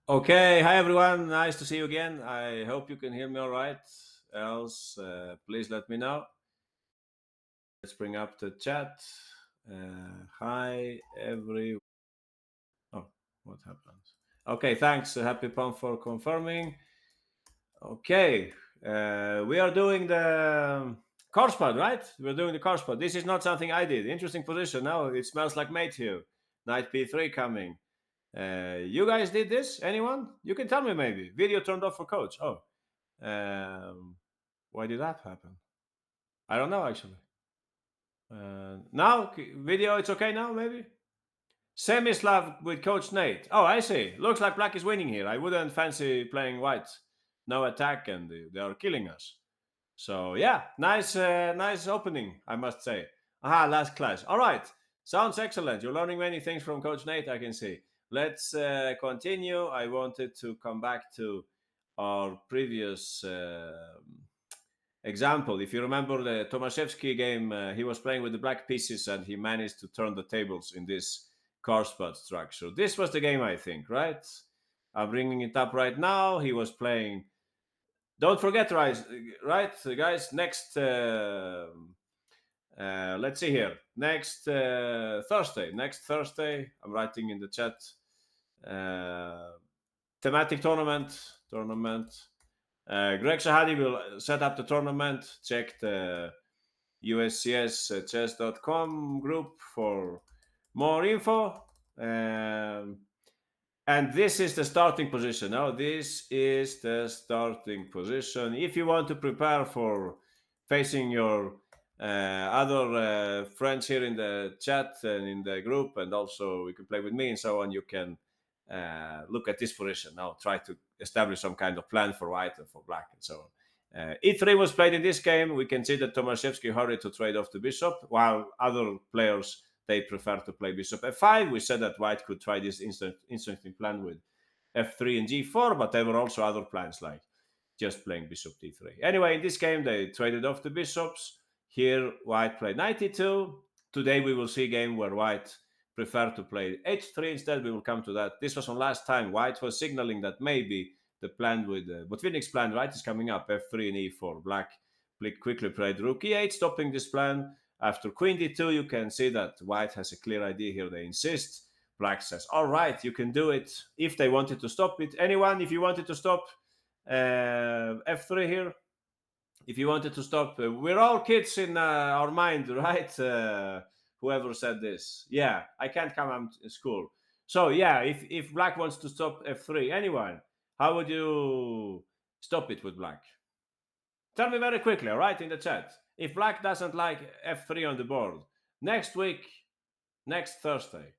Okay, hi everyone. Nice to see you again. I hope you can hear me all right. Else, please let me know. Let's bring up the chat. Hi every. Oh, what happened? Okay, thanks. Happy Pump for confirming. Okay, we are doing the Carlsbad, right? We're doing the Carlsbad. This is not something I did. Interesting position. Now it smells like mate here. Knight b3 coming. You guys did this? Anyone? You can tell me maybe. Video turned off for coach. Oh, um, why did that happen? I don't know actually. Now video, it's okay now maybe. Semislav with coach Nate. Oh, I see. Looks like black is winning here. I wouldn't fancy playing white. No attack and they are killing us. So yeah, nice opening, I must say. Aha, last class. All right, sounds excellent. You're learning many things from Coach Nate, I can see. Let's continue. I wanted to come back to our previous example. If you remember the Tomaseski game, he was playing with the black pieces and he managed to turn the tables in this Carlsbad structure. This was the game, I think, right? I'm bringing it up right now. He was playing. Don't forget, right, guys. Let's see here. Next Thursday. Next Thursday, I'm writing in the chat. Thematic tournament. Greg Sahadi will set up the tournament. Check the uscschess.com group for more info. And this is the starting position. Now, this is the starting position. If you want to prepare for facing your other friends here in the chat and in the group, and also you can play with me and so on, you can look at this position. Now, try to establish some kind of plan for white and for black and so on. E3 was played in this game. We can see that Tomaseski hurried to trade off the bishop, while other players they prefer to play bishop f5. We said that white could try this interesting plan with f3 and g4, but there were also other plans like just playing bishop d3. Anyway, in this game, they traded off the bishops. Here, white played knight e2. Today, we will see a game where white preferred to play h3 instead. We will come to that. This was on last time. White was signaling that maybe the plan with Botvinnik's plan, right, is coming up, f3 and e4. Black quickly played rook e8, stopping this plan. After queen d2, you can see that white has a clear idea here. They insist. Black says, all right, you can do it. If they wanted to stop it. Anyone, if you wanted to stop f3 here, if you wanted to stop, we're all kids in our mind, right? Whoever said this. Yeah, I can't come out to school. So yeah, if black wants to stop f3, anyone, how would you stop it with black? Tell me very quickly, all right, in the chat. If black doesn't like f3 on the board, next week, next Thursday.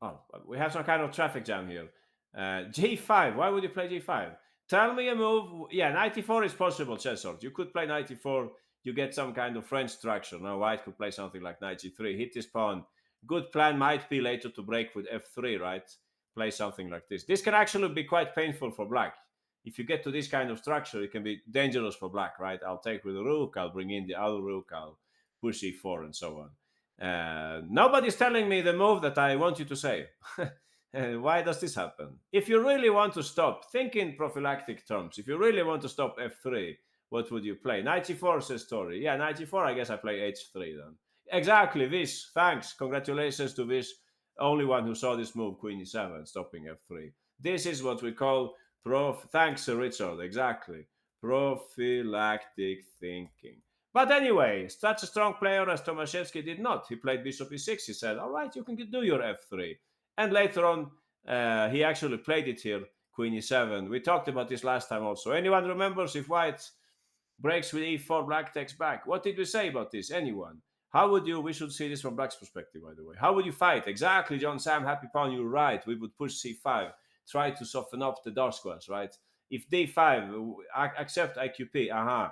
Oh, we have some kind of traffic jam here. G5. Why would you play G5? Tell me a move. Yeah, 94 is possible, Chessort. You could play 94. You get some kind of French structure. Now, white could play something like 93. Hit this pawn. Good plan might be later to break with f3, right? Play something like this. This can actually be quite painful for black. If you get to this kind of structure, it can be dangerous for black, right? I'll take with the rook. I'll bring in the other rook. I'll push e4 and so on. Nobody's telling me the move that I want you to say. Why does this happen? If you really want to stop, think in prophylactic terms. If you really want to stop f3, what would you play? 94 says Story. Yeah, 94, I guess I play h3 then. Exactly, Vish. Thanks. Congratulations to Vish. Only one who saw this move, Queen e7, stopping f3. This is what we call Thanks, Richard. Exactly. Prophylactic thinking. But anyway, such a strong player as Tomaseski did not. He played bishop e6. He said, all right, you can do your f3. And later on, he actually played it here, queen e7. We talked about this last time also. Anyone remembers if white breaks with e4, black takes back? What did we say about this? Anyone? How would you, we should see this from black's perspective, by the way. How would you fight? Exactly, John Sam, happy pawn, you're right. We would push c5, try to soften up the dark squares, right? If d5, accept IQP,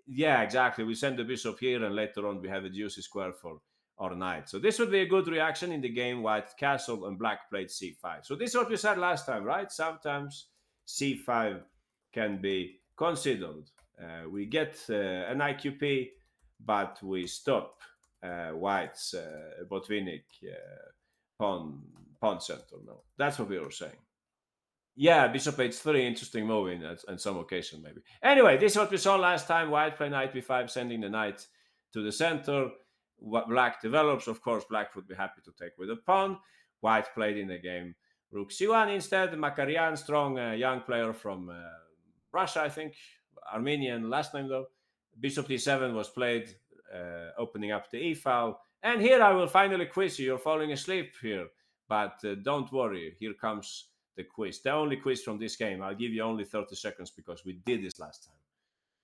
yeah, exactly. We send the bishop here, and later on we have a juicy square for our knight. So this would be a good reaction in the game. White castle and black played c5. So this is what we said last time, right? Sometimes c5 can be considered. We get an IQP, but we stop white's Botvinnik pawn center. No, that's what we were saying. Yeah, bishop h3, interesting move in some occasion maybe. Anyway, this is what we saw last time. White play knight b5, sending the knight to the center. What black develops, of course, black would be happy to take with a pawn. White played in the game rook c1 instead. Makarian, strong young player from Russia, I think, Armenian last name though. Bishop d7 was played, opening up the e file. And here I will finally quiz you. You're falling asleep here, but don't worry. Here comes the quiz. The only quiz from this game. I'll give you only 30 seconds because we did this last time.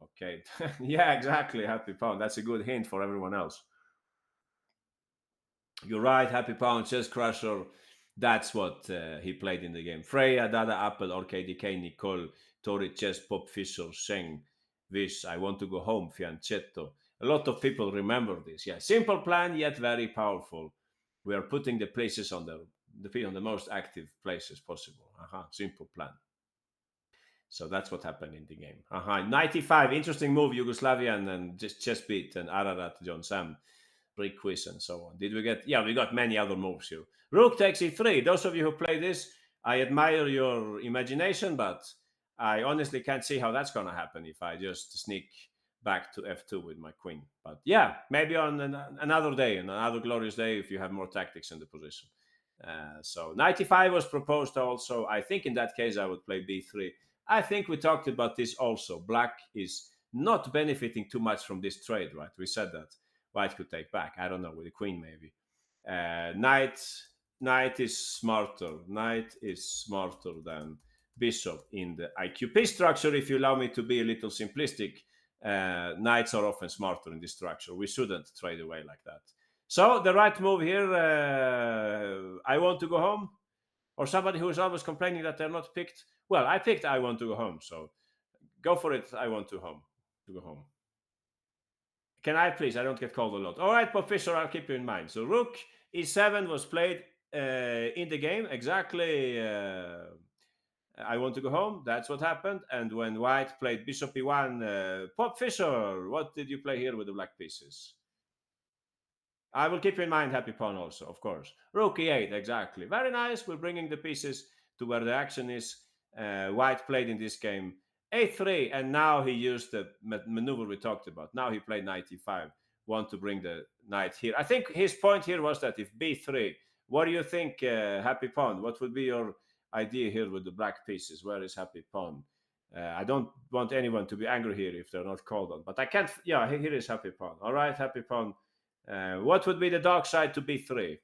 Okay. Yeah, exactly. Happy Pound. That's a good hint for everyone else. You're right. Happy Pound, Chess Crusher. That's what he played in the game. Freya, Dada, Apple, RKDK, Nicole, Tori, Chess, Pop, Fisher, Sheng, Vish, I Want to Go Home, Fianchetto. A lot of people remember this. Yeah, simple plan, yet very powerful. We are putting the places on the most active places possible. Simple plan. So that's what happened in the game. 95, interesting move, Yugoslavian and just chess beat and Ararat, John Sam, break quiz and so on. Did we get? Yeah, we got many other moves here. Rook takes e3. Those of you who play this, I admire your imagination, but I honestly can't see how that's going to happen if I just sneak back to f2 with my queen. But yeah, maybe on another day, another glorious day, if you have more tactics in the position. So 95 was proposed also. I think in that case I would play b3. I think we talked about this also. Black is not benefiting too much from this trade, right? We said that white could take back. I don't know, with the queen maybe. Knight is smarter. Knight is smarter than bishop in the IQP structure. If you allow me to be a little simplistic, knights are often smarter in this structure. We shouldn't trade away like that. So the right move here, I Want to Go Home, or somebody who is always complaining that they're not picked. Well, I picked I Want to Go Home, so go for it. I want to go home. Can I please? I don't get called a lot. All right, Professor, I'll keep you in mind. So Rook e7 was played in the game. Exactly. I Want to Go Home. That's what happened. And when White played Bishop e1, Pop Fisher, what did you play here with the black pieces? I will keep in mind Happy Pawn also, of course. Rook e8, exactly. Very nice. We're bringing the pieces to where the action is. White played in this game a3, and now he used the maneuver we talked about. Now he played knight e5. Want to bring the knight here. I think his point here was that if b3, what do you think, Happy Pawn? What would be your idea here with the black pieces? Where is Happy Pawn? I don't want anyone to be angry here if they're not called on, but I can't. Yeah, here is Happy Pawn. All right, Happy Pawn. What would be the dark side to b3?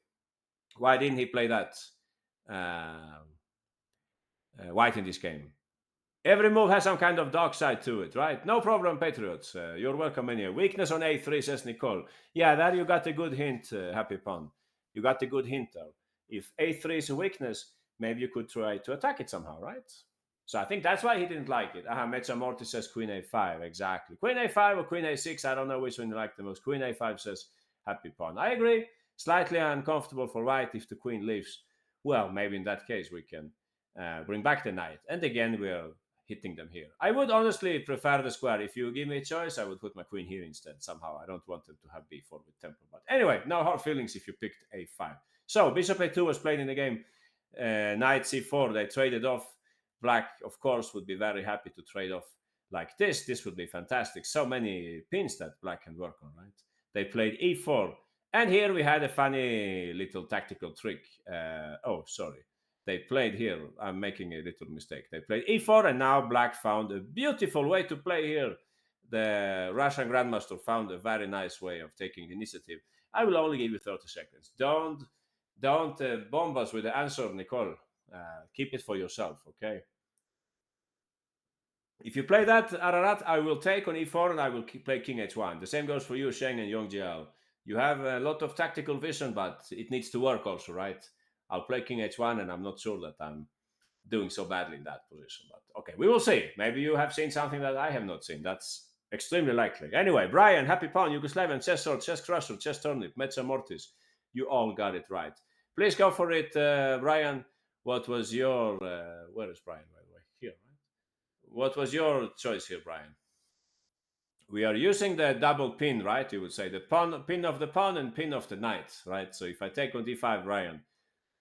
Why didn't he play that white in this game? Every move has some kind of dark side to it, right? No problem, Patriots. You're welcome anyway. Weakness on a3, says Nicole. Yeah, there you got a good hint, Happy Pun. You got a good hint there. If a3 is a weakness, maybe you could try to attack it somehow, right? So I think that's why he didn't like it. Mecha Morty says Queen a5, exactly. Queen a5 or Queen a6, I don't know which one you like the most. Queen a5 says Happy Pawn. I agree. Slightly uncomfortable for white if the queen leaves. Well, maybe in that case we can bring back the knight. And again, we're hitting them here. I would honestly prefer the square. If you give me a choice, I would put my queen here instead somehow. I don't want them to have b4 with tempo. But anyway, no hard feelings if you picked a5. So bishop a2 was played in the game. Knight c4, they traded off. Black, of course, would be very happy to trade off like this. This would be fantastic. So many pins that black can work on, right? They played e4. And here we had a funny little tactical trick. Sorry. They played here. I'm making a little mistake. They played e4, and now black found a beautiful way to play here. The Russian grandmaster found a very nice way of taking the initiative. I will only give you 30 seconds. Don't bomb us with the answer, Nicole. Keep it for yourself, okay? If you play that, Ararat, I will take on e4 and I will play king h1. The same goes for you, Sheng and Yongjiao. You have a lot of tactical vision, but it needs to work also, right? I'll play king h1, and I'm not sure that I'm doing so badly in that position. But okay, we will see. Maybe you have seen something that I have not seen. That's extremely likely. Anyway, Brian, Happy Pawn, Yugoslavian, Chess Sword, Chess Crusher, Chess Turnip, Metza Mortis. You all got it right. Please go for it, Brian. What was your... where is Brian, by the way? Here, right? What was your choice here, Brian? We are using the double pin, right? You would say the pawn, pin of the pawn and pin of the knight, right? So if I take on d5, Brian,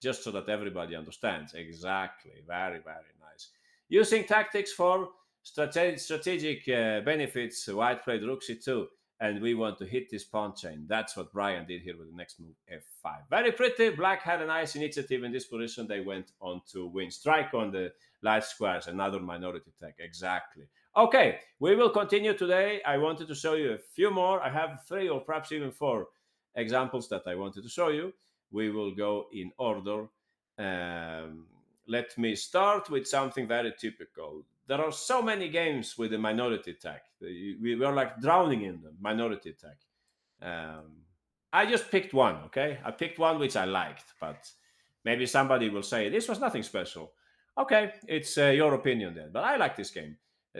just so that everybody understands. Exactly. Very, very nice. Using tactics for strategic benefits, white played rook c2, and we want to hit this pawn chain. That's what Brian did here with the next move, f5. Very pretty. Black had a nice initiative in this position. They went on to win. Strike on the light squares, another minority tech. Exactly. Okay, we will continue today. I wanted to show you a few more. I have 3 or perhaps even 4 examples that I wanted to show you. We will go in order. Let me start with something very typical. There are so many games with the minority tech. We are like drowning in them, minority tech. I just picked one, okay? I picked one which I liked, but maybe somebody will say this was nothing special. Okay, it's your opinion then, but I like this game.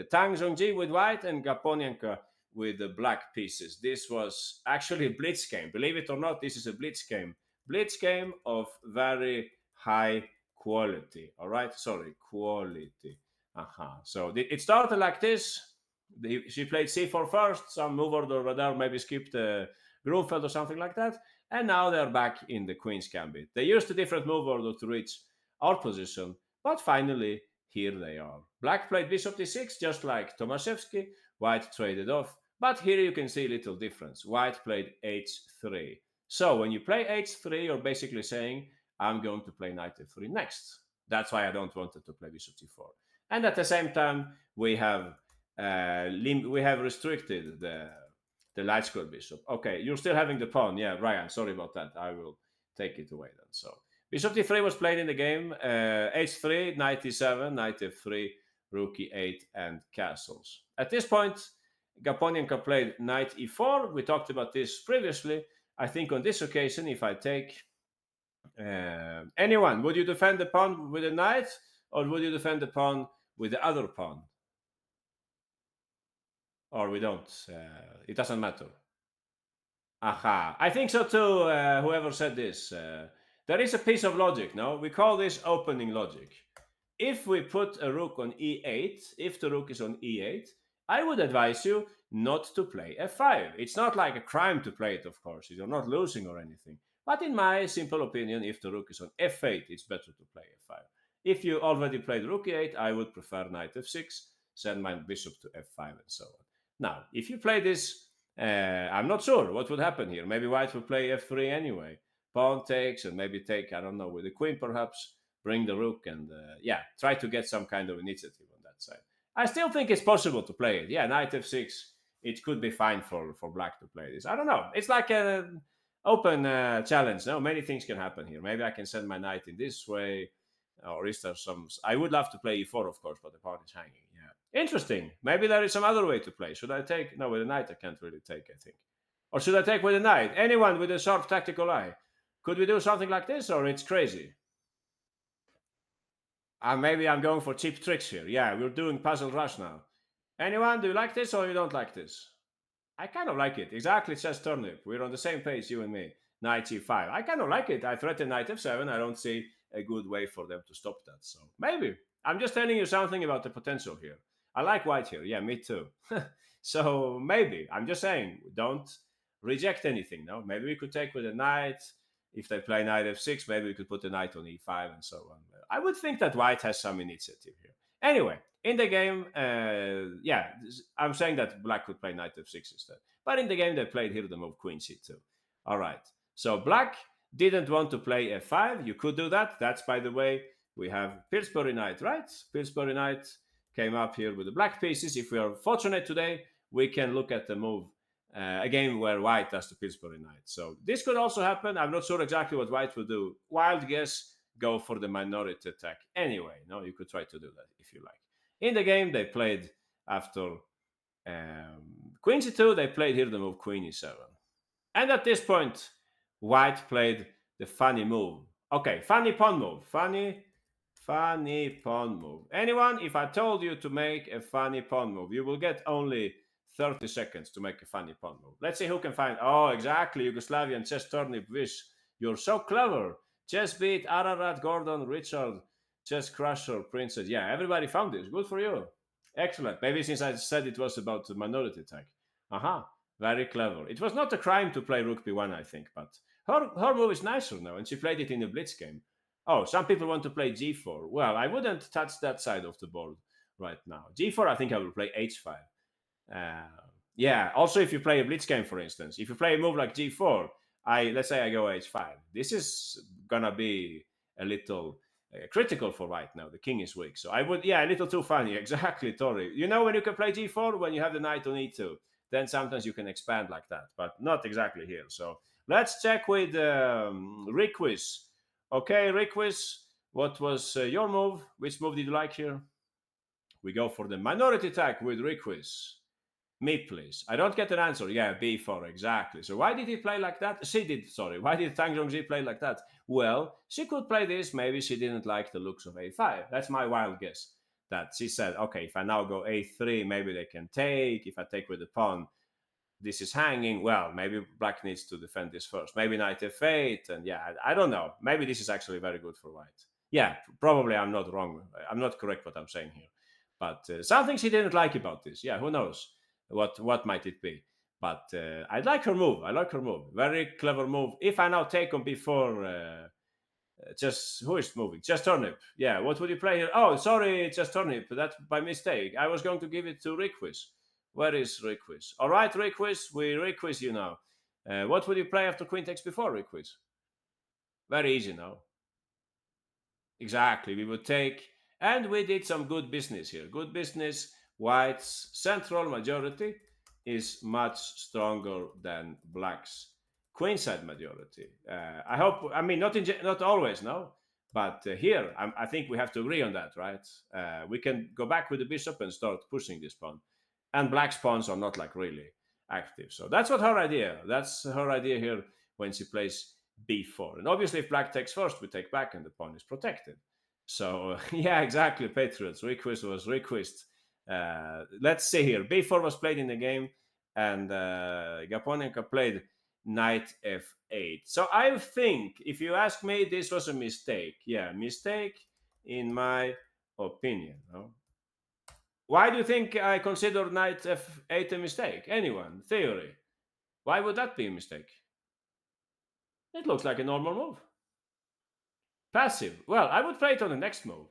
Tang Zhongji with white and Gaponyanka with the black pieces. This was actually a blitz game. Believe it or not, this is a blitz game. Blitz game of very high quality. All right, sorry, quality. So it started like this. She played c4 first, some move order radar, maybe skipped Grunfeld or something like that, and now they're back in the Queen's Gambit. They used a different move order to reach our position, but finally here they are. Black played bishop d6, just like Tomaseski. White traded off, but here you can see a little difference. White played h3. So when you play h3, you're basically saying, I'm going to play knight f3 next. That's why I don't want to play bishop c4. And at the same time, we have restricted the light square bishop. Okay, you're still having the pawn. Yeah, Ryan, sorry about that. I will take it away then. So bishop d3 was played in the game. h3, knight e7, knight f3, rook e8, and castles. At this point, Gaponyanka played knight e4. We talked about this previously. I think on this occasion, if I take anyone, would you defend the pawn with a knight, or would you defend the pawn with the other pawn? Or we don't. It doesn't matter. Aha. I think so too, whoever said this. There is a piece of logic, no? We call this opening logic. If we put a rook on e8, if the rook is on e8, I would advise you not to play f5. It's not like a crime to play it, of course. You're not losing or anything. But in my simple opinion, if the rook is on f8, it's better to play f5. If you already played rook e8, I would prefer knight f6, send my bishop to f5 and so on. Now, if you play this, I'm not sure what would happen here. Maybe white will play f3 anyway. Pawn takes and maybe take, I don't know, with the queen perhaps, bring the rook and, try to get some kind of initiative on that side. I still think it's possible to play it. Yeah, knight f6, it could be fine for black to play this. I don't know. It's like an open challenge. No, many things can happen here. Maybe I can send my knight in this way. Or is there some... I would love to play e4, of course, but the pawn is hanging. Yeah, interesting. Maybe there is some other way to play. Should I take... No, with a knight I can't really take, I think. Or should I take with a knight? Anyone with a sharp tactical eye. Could we do something like this, or it's crazy? Maybe I'm going for cheap tricks here. Yeah, we're doing Puzzle Rush now. Anyone, do you like this or you don't like this? I kind of like it. Exactly, chess turnip. We're on the same page, you and me. Knight e5. I kind of like it. I threaten knight f7. I don't see a good way for them to stop that. So maybe. I'm just telling you something about the potential here. I like white here. Yeah, me too. So maybe. I'm just saying, don't reject anything. No, maybe we could take with a knight. If they play knight f6, maybe we could put the knight on e5 and so on. I would think that white has some initiative here. Anyway, in the game, I'm saying that black could play knight f6 instead. But in the game, they played here the move queen c2. All right. So black didn't want to play f5. You could do that. That's, by the way, we have Pillsbury knight, right? Pillsbury knight came up here with the black pieces. If we are fortunate today, we can look at the move, a game where white does the Pillsbury knight. So this could also happen. I'm not sure exactly what white will do. Wild guess, go for the minority attack. Anyway, no, you could try to do that if you like. In the game, they played after queen c2, they played here the move queen e7. And at this point, white played the funny move. Okay, funny pawn move. Funny pawn move. Anyone, if I told you to make a funny pawn move, you will get only 30 seconds to make a funny pawn move. Let's see who can find... Oh, exactly, Yugoslavian chess turnip wish. You're so clever. Chess beat, Ararat, Gordon, Richard, chess crusher, princess. Yeah, everybody found this. Good for you. Excellent. Maybe since I said it was about the minority attack. Aha. Very clever. It was not a crime to play rook b1, I think, but her move is nicer now, and she played it in a blitz game. Oh, some people want to play g4. Well, I wouldn't touch that side of the board right now. G4, I think I will play h5. Uh, yeah. Also, if you play a blitz game, for instance, if you play a move like g4, let's say I go h5. This is gonna be a little critical for right now. The king is weak, so I would, yeah, a little too funny. Exactly, Tori. You know when you can play g4 when you have the knight on e2, then sometimes you can expand like that, but not exactly here. So let's check with Requis. Okay, Requis, what was your move? Which move did you like here? We go for the minority attack with Requis. Me, please. I don't get an answer. Yeah, b4, exactly. So why did he play like that? She did, sorry. Why did Tang Zhongzi play like that? Well, she could play this. Maybe she didn't like the looks of a5. That's my wild guess. That she said, okay, if I now go a3, maybe they can take. If I take with the pawn, this is hanging. Well, maybe black needs to defend this first. Maybe knight f8. And yeah, I don't know. Maybe this is actually very good for white. Yeah, probably I'm not wrong. I'm not correct what I'm saying here. But something she didn't like about this. Yeah, who knows? What might it be? But I like her move. I like her move. Very clever move. If I now take on before, just who is moving? Just turnip. Yeah. What would you play here? Oh, sorry, just turnip. That's by mistake. I was going to give it to Requis. Where is Requis? All right, Requis. We Requis you now. What would you play after queen takes before Requis? Very easy now. Exactly. We would take, and we did some good business here. Good business. White's central majority is much stronger than Black's queenside majority. I hope. I mean, not always, no, but here I think we have to agree on that, right? We can go back with the bishop and start pushing this pawn, and Black's pawns are not like really active. So that's what her idea. That's her idea here when she plays b4. And obviously, if Black takes first, we take back, and the pawn is protected. So yeah, exactly. Patriots. Request was request. Let's see here. b4 was played in the game, and Gaponenko played knight f8. So I think, if you ask me, this was a mistake. Yeah, mistake in my opinion. No? Why do you think I consider knight f8 a mistake? Anyone? Theory. Why would that be a mistake? It looks like a normal move. Passive. Well, I would play it on the next move.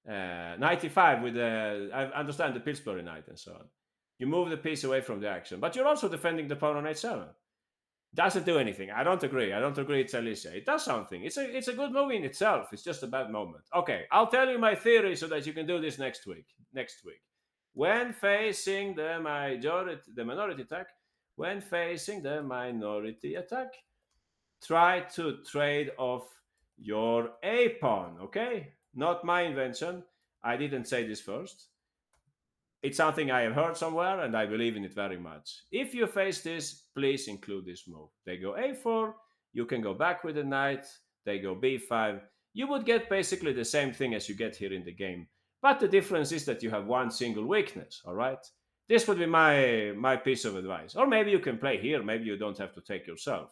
95 with the, I understand the Pillsbury knight and so on. You move the piece away from the action, but you're also defending the pawn on h7. Doesn't do anything. I don't agree. I don't agree. It's Alicia. It does something. It's a good move in itself. It's just a bad moment. Okay, I'll tell you my theory so that you can do this next week. Next week, when facing the minority attack, try to trade off your a pawn. Okay, not my invention. I didn't say this first. It's something I have heard somewhere, and I believe in it very much. If you face this, please include this move. They go a4, you can go back with the knight, they go b5. You would get basically the same thing as you get here in the game. But the difference is that you have one single weakness, all right? This would be my piece of advice. Or maybe you can play here. Maybe you don't have to take yourself.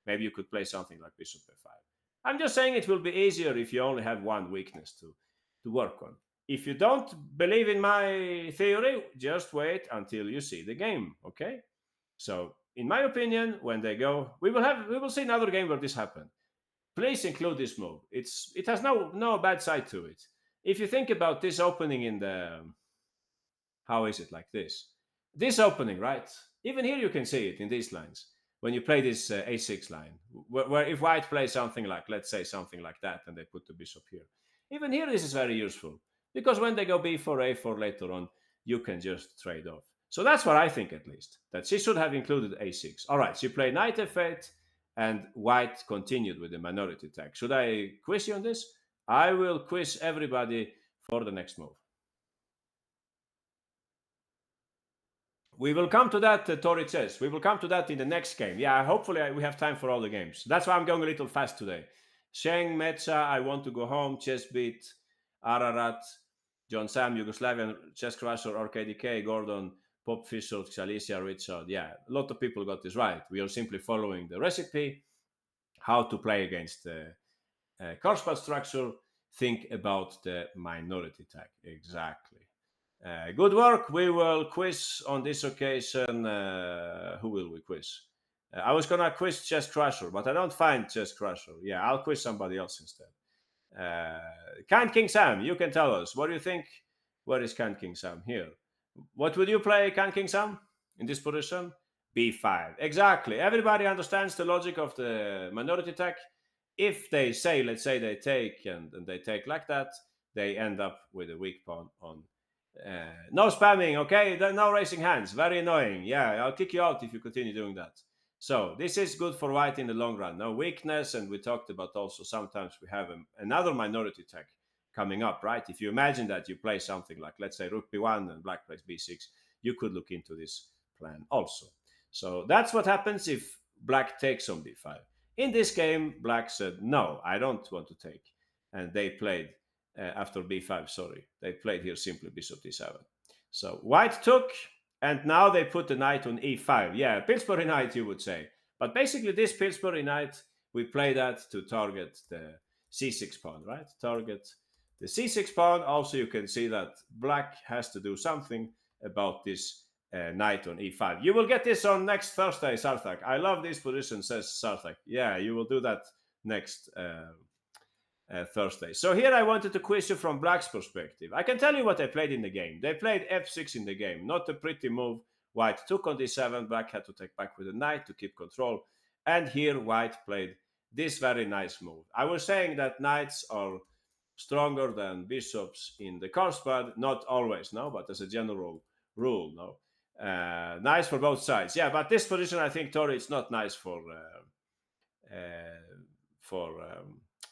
Maybe you could play something like bishop f5. I'm just saying it will be easier if you only have one weakness to work on. If you don't believe in my theory, just wait until you see the game, okay? So, in my opinion, when they go, we will see another game where this happened. Please include this move. It has no bad side to it. If you think about this opening in the, how is it like this? This opening, right? Even here you can see it in these lines. When you play this a6 line, where if white plays something like, let's say something like that, and they put the bishop here. Even here this is very useful, because when they go b4, a4 later on, you can just trade off. So that's what I think, at least, that she should have included a6. All right, she played knight f8, and white continued with the minority attack. Should I quiz you on this? I will quiz everybody for the next move. We will come to that, Tori says. We will come to that in the next game. Yeah, hopefully we have time for all the games. That's why I'm going a little fast today. Sheng, Mecha, I Want to Go Home, Chess Beat, Ararat, John Sam, Yugoslavian, Chess Crusher, RKDK, Gordon, Pop Fisher, Chalicia, Richard. Yeah, a lot of people got this right. We are simply following the recipe, how to play against the Carlsbad structure. Think about the minority attack. Exactly. Good work. We will quiz on this occasion. Who will we quiz? I was going to quiz Chess Crusher, but I don't find Chess Crusher. Yeah, I'll quiz somebody else instead. Count King Sam, you can tell us. What do you think? What is Count King Sam here? What would you play, Count King Sam, in this position? B5. Exactly. Everybody understands the logic of the minority attack. If they say, let's say they take and they take like that, they end up with a weak pawn on. No spamming, okay? No raising hands. Very annoying. Yeah, I'll kick you out if you continue doing that. So this is good for white in the long run. No weakness, and we talked about also sometimes we have another minority attack coming up, right? If you imagine that you play something like, let's say, Rook B1 and Black plays B6, you could look into this plan also. So that's what happens if Black takes on B5. In this game, Black said, no, I don't want to take. And they played after B5, sorry. They played here simply Bishop D7. So White took, and now they put the knight on E5. Yeah, Pillsbury knight, you would say. But basically, this Pillsbury knight, we play that to target the C6 pawn, right? Target the C6 pawn. Also, you can see that Black has to do something about this knight on E5. You will get this on next Thursday, Sarthak. I love this position, says Sarthak. Yeah, you will do that next Thursday. So here I wanted to quiz you from Black's perspective. I can tell you what they played in the game. They played F6 in the game. Not a pretty move. White took on D7. Black had to take back with the knight to keep control. And here White played this very nice move. I was saying that knights are stronger than bishops in the Carlsbad. Not always, no, but as a general rule, no. Nice for both sides. Yeah, but this position, I think, Tori, it's not nice for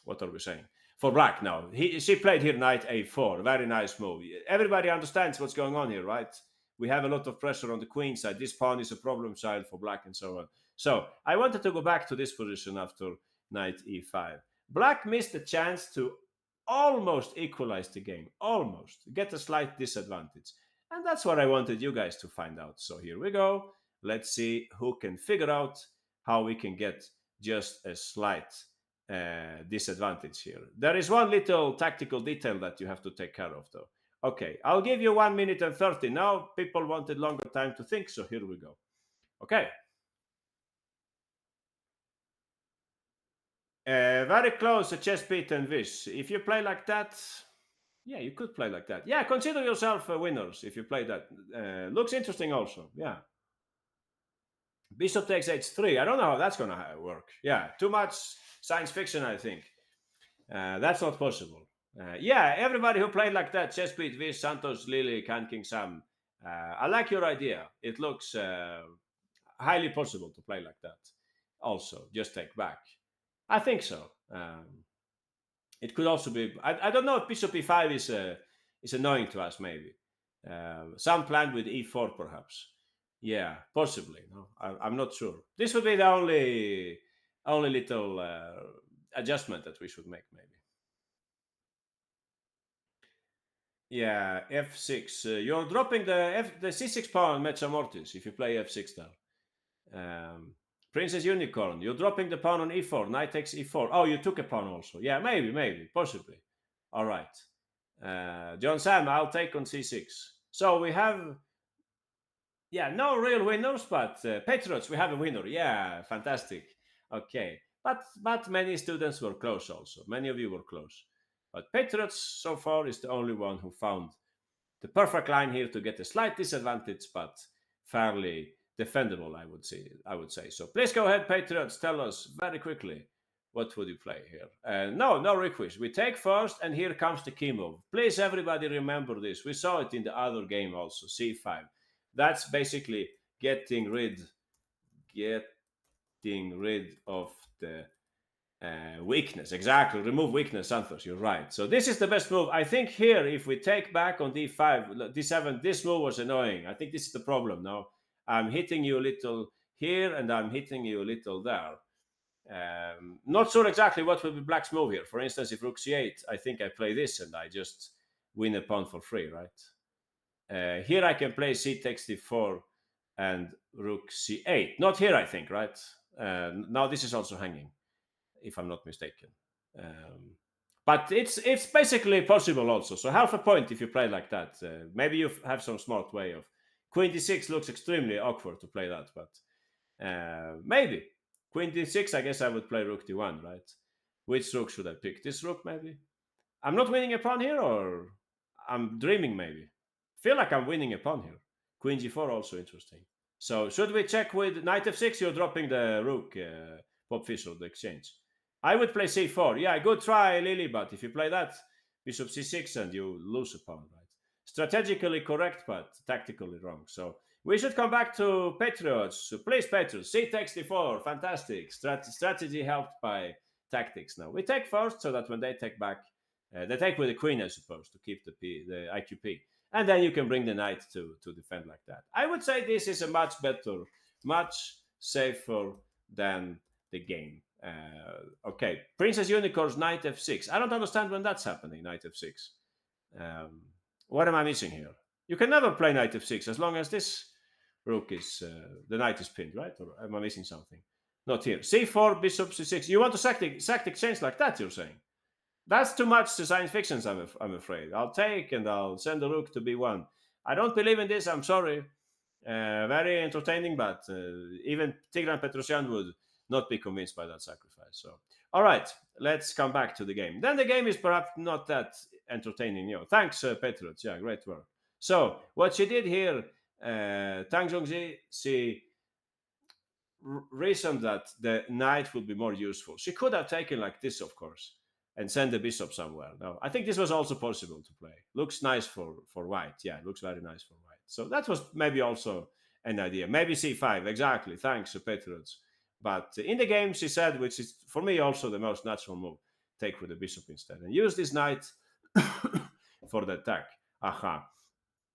what are we saying? For Black now. She played here knight A4. Very nice move. Everybody understands what's going on here, right? We have a lot of pressure on the queen side. This pawn is a problem child for Black and so on. So I wanted to go back to this position after knight E5. Black missed the chance to almost equalize the game. Almost. Get a slight disadvantage. And that's what I wanted you guys to find out. So here we go. Let's see who can figure out how we can get just a slight disadvantage here. There is one little tactical detail that you have to take care of, though. Okay, I'll give you 1 minute and 30. Now people wanted longer time to think, so here we go. Okay. Very close, a chess beat and wish. If you play like that, yeah, you could play like that. Yeah, consider yourself winners if you play that. Looks interesting also, yeah. Bishop takes h3. I don't know how that's going to work. Yeah, too much science fiction, I think. That's not possible. Yeah, everybody who played like that, chess beat, Vish, Santos, Lily, Can King Sam. I like your idea. It looks highly possible to play like that. Also, just take back. I think so. It could also be. I don't know if Bishop E5 is annoying to us. Maybe some plan with E4 perhaps. Yeah, possibly. No, I'm not sure. This would be the only little adjustment that we should make, maybe. Yeah, F6. You're dropping the C6 pawn, Mecha Mortis, if you play F6 now. Princess Unicorn, you're dropping the pawn on E4, knight takes E4. Oh, you took a pawn also. Yeah, maybe, possibly. All right. John Sam, I'll take on C6. So we have, yeah, no real winners, but Patriots, we have a winner. Yeah, fantastic. Okay. But many students were close also. Many of you were close. But Patriots so far is the only one who found the perfect line here to get a slight disadvantage, but fairly defendable, I would say. So please go ahead, Patriots. Tell us very quickly what would you play here. No request. We take first, and here comes the key move. Please, everybody, remember this. We saw it in the other game also. C5. That's basically getting rid of the weakness. Exactly. Remove weakness, Santos. You're right. So this is the best move. I think here, if we take back on D5, D7, this move was annoying. I think this is the problem now. I'm hitting you a little here, and I'm hitting you a little there. Not sure exactly what will be Black's move here. For instance, if Rook C8, I think I play this, and I just win a pawn for free, right? Here I can play C takes D4 and Rook C8. Not here, I think, right? Now this is also hanging, if I'm not mistaken. But it's basically possible also. So half a point if you play like that. Maybe you have some smart way of. Queen D6 looks extremely awkward to play that, but maybe. Queen D6, I guess I would play Rook D1, right? Which rook should I pick? This rook, maybe? I'm not winning a pawn here, or I'm dreaming maybe. Feel like I'm winning a pawn here. Queen g4 also interesting. So should we check with knight f6? You're dropping the rook, Bob Fischer, the exchange. I would play c4. Yeah, good try, Lily, but if you play that, bishop c6 and you lose a pawn, right? Strategically correct, but tactically wrong. So we should come back to Patriots. So please, Patriots, c takes d4. Fantastic. Strategy helped by tactics now. We take first so that when they take back, they take with the queen, I suppose, to keep the IQP. And then you can bring the knight to defend like that. I would say this is a much better, much safer than the game. Okay, Princess Unicorns, knight f6. I don't understand when that's happening, knight f6. Um, what am I missing here? You can never play knight f6 as long as this rook is, the knight is pinned, right? Or am I missing something? Not here. c4, bishop c6. You want to sack the exchange like that, you're saying? That's too much to science fictions, I'm afraid. I'll take and I'll send the rook to b1. I don't believe in this, I'm sorry. Very entertaining, but even Tigran Petrosyan would not be convinced by that sacrifice. So, all right, let's come back to the game. Then the game is perhaps not that entertaining. Thanks, Petrot. Yeah, great work. So, what she did here, Tang Zhongzi, she reasoned that the knight would be more useful. She could have taken like this, of course, and send the bishop somewhere. No, I think this was also possible to play. Looks nice for white. Yeah, looks very nice for white. So that was maybe also an idea. Maybe c5, exactly. Thanks, Petrots. But in the game, she said, which is for me also the most natural move, take with the bishop instead and use this knight for the attack. Aha,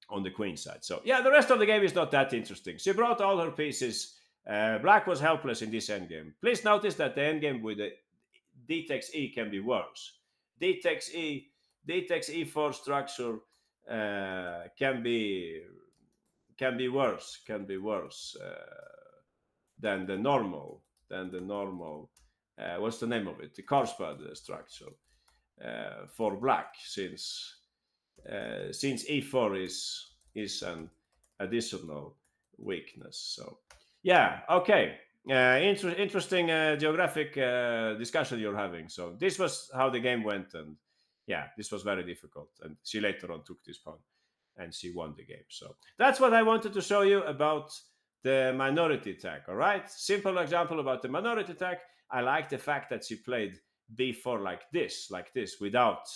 on the queen side. So yeah, the rest of the game is not that interesting. She brought all her pieces. Black was helpless in this endgame. Please notice that the endgame with the d takes e can be worse. D takes e4 structure can be worse than the normal what's the name of it? The Carlsbad structure for black, since e4 is an additional weakness. So yeah, okay. Interesting geographic discussion you're having. So this was how the game went, and yeah, this was very difficult. And she later on took this pawn, and she won the game. So that's what I wanted to show you about the minority attack. All right, simple example about the minority attack. I like the fact that she played b4 like this, without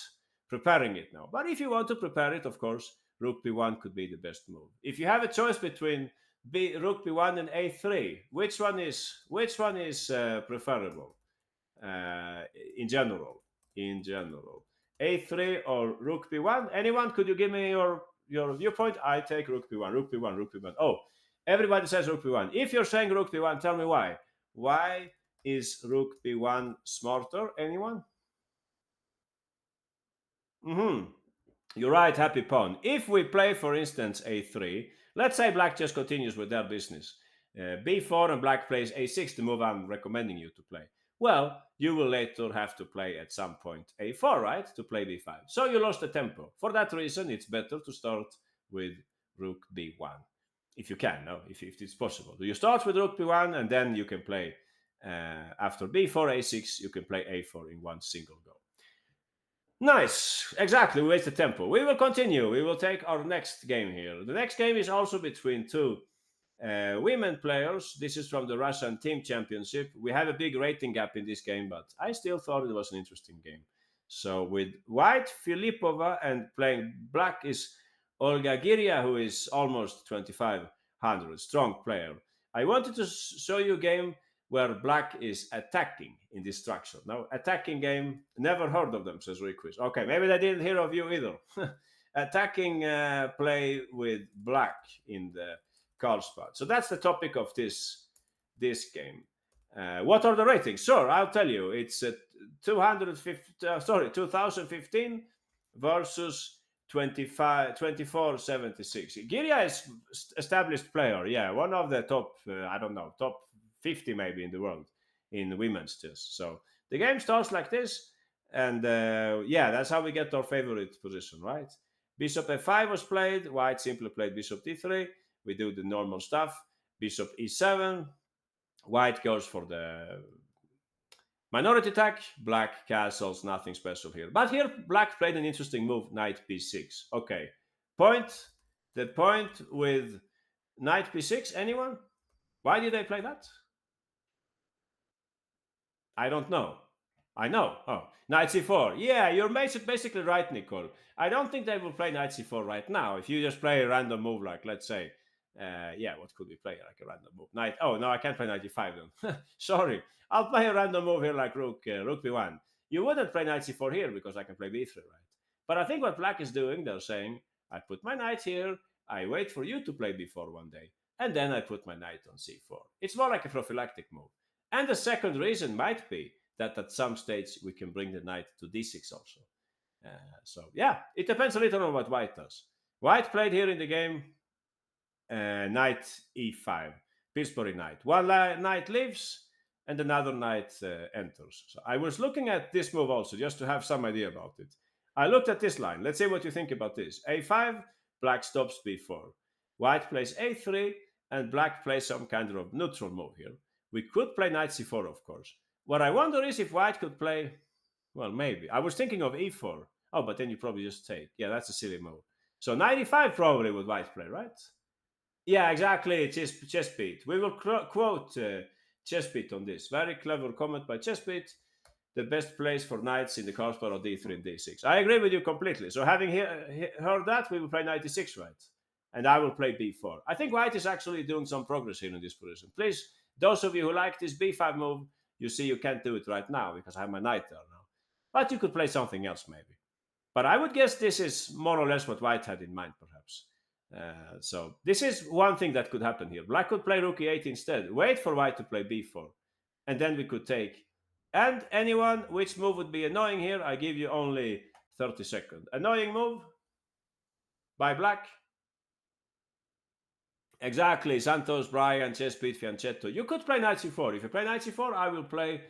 preparing it now. But if you want to prepare it, of course, rook b1 could be the best move. If you have a choice between rook b1 and a3, which one is preferable in general? A3 or rook b1? Anyone? Could you give me your viewpoint? I take rook b1, rook b1, rook b1. Oh, everybody says rook b1. If you're saying rook b1, tell me why. Why is rook b1 smarter? Anyone? You're right, happy pawn. If we play, for instance, a3, let's say black just continues with their business. b4 and black plays a6, the move I'm recommending you to play. Well, you will later have to play at some point a4, right? To play b5. So you lost the tempo. For that reason, it's better to start with rook b1. If you can, no? If it's possible. You start with rook b1 and then you can play, after b4, a6, you can play a4 in one single go. Nice. Exactly. We wasted tempo. We will continue. We will take our next game here. The next game is also between two women players. This is from the Russian Team Championship. We have a big rating gap in this game, but I still thought it was an interesting game. So with white, Filipova, and playing black is Olga Giria, who is almost 2500. Strong player. I wanted to show you a game where black is attacking in this structure. Now, attacking game, never heard of them, says Request. Okay, maybe they didn't hear of you either. Attacking play with black in the Carlsbad. So that's the topic of this game. What are the ratings? Sure, I'll tell you. It's 2015 versus 2476. Giria is established player. Yeah, one of the top, top 50 maybe in the world in women's chess. So the game starts like this, and that's how we get our favorite position, right? Bishop f5 was played. White simply played bishop d3. We do the normal stuff. Bishop e7. White goes for the Minority attack, black castles, nothing special here. But here, black played an interesting move, knight b6. Okay, point. The point with knight b6, anyone? Why did they play that? I don't know. I know. Oh, knight c4. Yeah, you're basically right, Nicole. I don't think they will play knight c4 right now. If you just play a random move, like let's say, yeah, what could we play? Like a random move. Knight. Oh no, I can't play knight e5 then. Sorry, I'll play a random move here, like rook b1. You wouldn't play knight c4 here because I can play b3, right? But I think what black is doing, they're saying, I put my knight here. I wait for you to play b4 one day, and then I put my knight on c4. It's more like a prophylactic move. And the second reason might be that at some stage we can bring the knight to d6 also. So yeah, it depends a little on what white does. White played here in the game knight e5, Pillsbury knight. One knight leaves and another knight enters. So I was looking at this move also just to have some idea about it. I looked at this line. Let's see what you think about this. a5, black stops b4. White plays a3 and black plays some kind of neutral move here. We could play knight c4, of course. What I wonder is if white could play, well, maybe. I was thinking of e4. Oh, but then you probably just take. Yeah, that's a silly move. So knight e5 probably would white play, right? Yeah, exactly. Chessbeat. We will quote Chessbeat on this. Very clever comment by Chessbeat. The best place for knights in the Carlsbad are d3 and d6. I agree with you completely. So having heard that, we will play knight e6, right? And I will play b4. I think white is actually doing some progress here in this position. Please, those of you who like this b5 move, you see you can't do it right now because I have my knight there now. But you could play something else maybe. But I would guess this is more or less what white had in mind, perhaps. So this is one thing that could happen here. Black could play rook e8 instead. Wait for white to play b4. And then we could take. And anyone, which move would be annoying here? I give you only 30 seconds. Annoying move by black. Exactly. Santos, Brian, Chessbeat, Fianchetto. You could play knight c4. If you play knight c4, I will play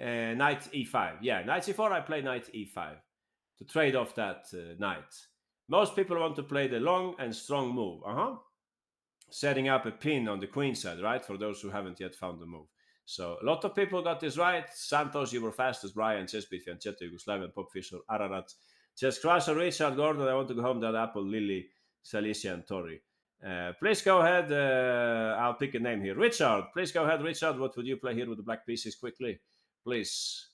knight e5. Yeah, knight c4, I play knight e5 to trade off that knight. Most people want to play the long and strong move. Setting up a pin on the queen side, right? For those who haven't yet found the move. So a lot of people got this right. Santos, you were fastest. Brian, Chessbeat, Fianchetto, Yugoslavian, Pop Fisher, Ararat, Chess Crusher, Richard, Gordon, I want to go home, that Apple, Lily, Salicia, and Tori. Please go ahead. I'll pick a name here. Richard, please go ahead. Richard, what would you play here with the black pieces quickly? Please.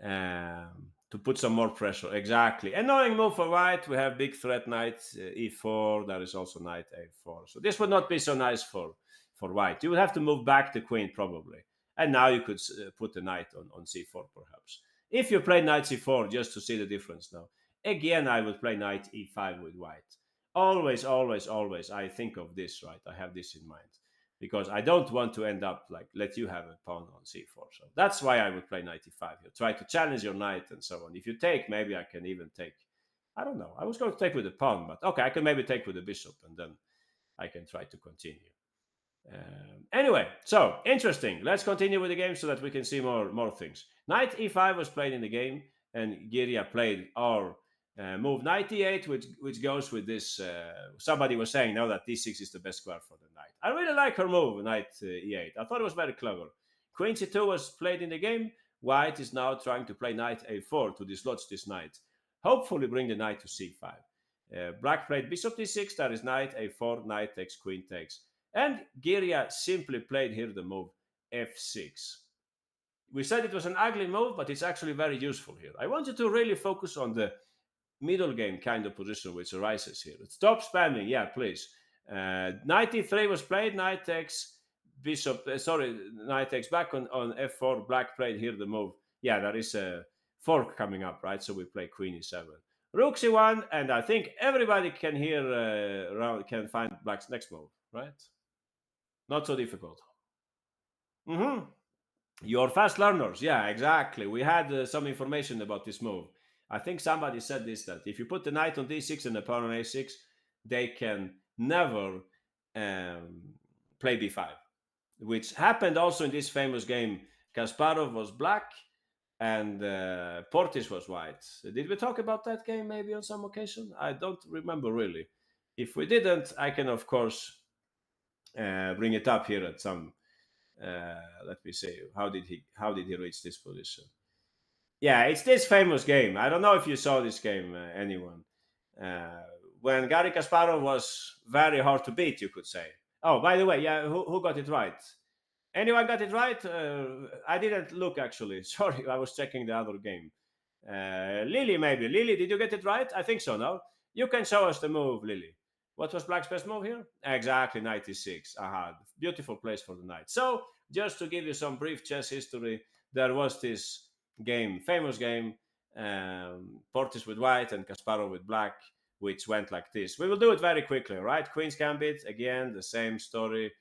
To put some more pressure. Exactly. Annoying move for white. We have big threat knight e4. There is also knight a4. So this would not be so nice for white. You would have to move back the queen probably. And now you could put the knight on c4 perhaps. If you play knight c4 just to see the difference now. Again, I would play knight e5 with white. Always, always, always. I think of this, right? I have this in mind because I don't want to end up like let you have a pawn on c4. So that's why I would play knight e5. You try to challenge your knight and so on. If you take, maybe I can even take. I don't know. I was going to take with the pawn, but okay, I can maybe take with the bishop, and then I can try to continue. Anyway, so interesting. Let's continue with the game so that we can see more things. Knight e5 was played in the game, and Giria played our move knight e8, which goes with this. Somebody was saying now that d6 is the best square for the knight. I really like her move, knight e8. I thought it was very clever. Queen c2 was played in the game. White is now trying to play knight a4 to dislodge this knight. Hopefully bring the knight to c5. Black played bishop d6, that is knight a4, knight takes, queen takes. And Giria simply played here the move f6. We said it was an ugly move, but it's actually very useful here. I want you to really focus on the middle game kind of position which arises here. Stop spamming, yeah, please. Knight e3 was played, knight takes, bishop, knight takes back on f4. Black played here the move. Yeah, there is a fork coming up, right? So we play queen e7. Rook c1, and I think everybody can can find black's next move, right? Not so difficult. You're fast learners. Yeah, exactly. We had some information about this move. I think somebody said this, that if you put the knight on d6 and the pawn on a6, they can never play b5, which happened also in this famous game. Kasparov was black and Portis was white. Did we talk about that game maybe on some occasion? I don't remember really. If we didn't, I can of course bring it up here at some Let me see. How did he reach this position? Yeah, it's this famous game. I don't know if you saw this game, anyone. Uh, when Gary Kasparov was very hard to beat, you could say. Oh, by the way, yeah, who got it right? Anyone got it right? I didn't look actually. Sorry, I was checking the other game. Lily, maybe. Lily, did you get it right? I think so. No, you can show us the move, Lily. What was Black's best move here? Exactly, 96. Aha, beautiful place for the knight. So, just to give you some brief chess history, there was this game, famous game, Portis with white and Kasparov with black, which went like this. We will do it very quickly, right? Queen's Gambit, again, the same story.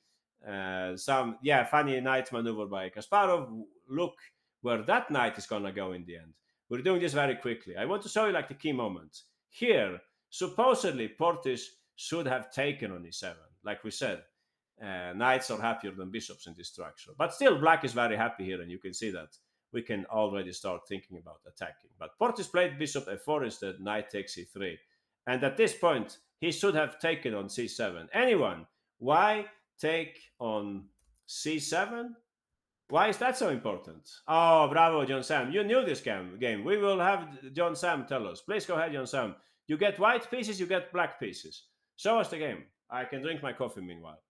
Some, yeah, funny knight maneuver by Kasparov. Look where that knight is gonna go in the end. We're doing this very quickly. I want to show you like the key moments. Here, supposedly Portis should have taken on e7. Like we said, knights are happier than bishops in this structure. But still, black is very happy here, and you can see that we can already start thinking about attacking. But Portis played bishop f4 instead, knight takes e3. And at this point, he should have taken on c7. Anyone, why take on c7? Why is that so important? Oh, bravo, John Sam. You knew this game. We will have John Sam tell us. Please go ahead, John Sam. You get white pieces, you get black pieces. Show us the game. I can drink my coffee meanwhile.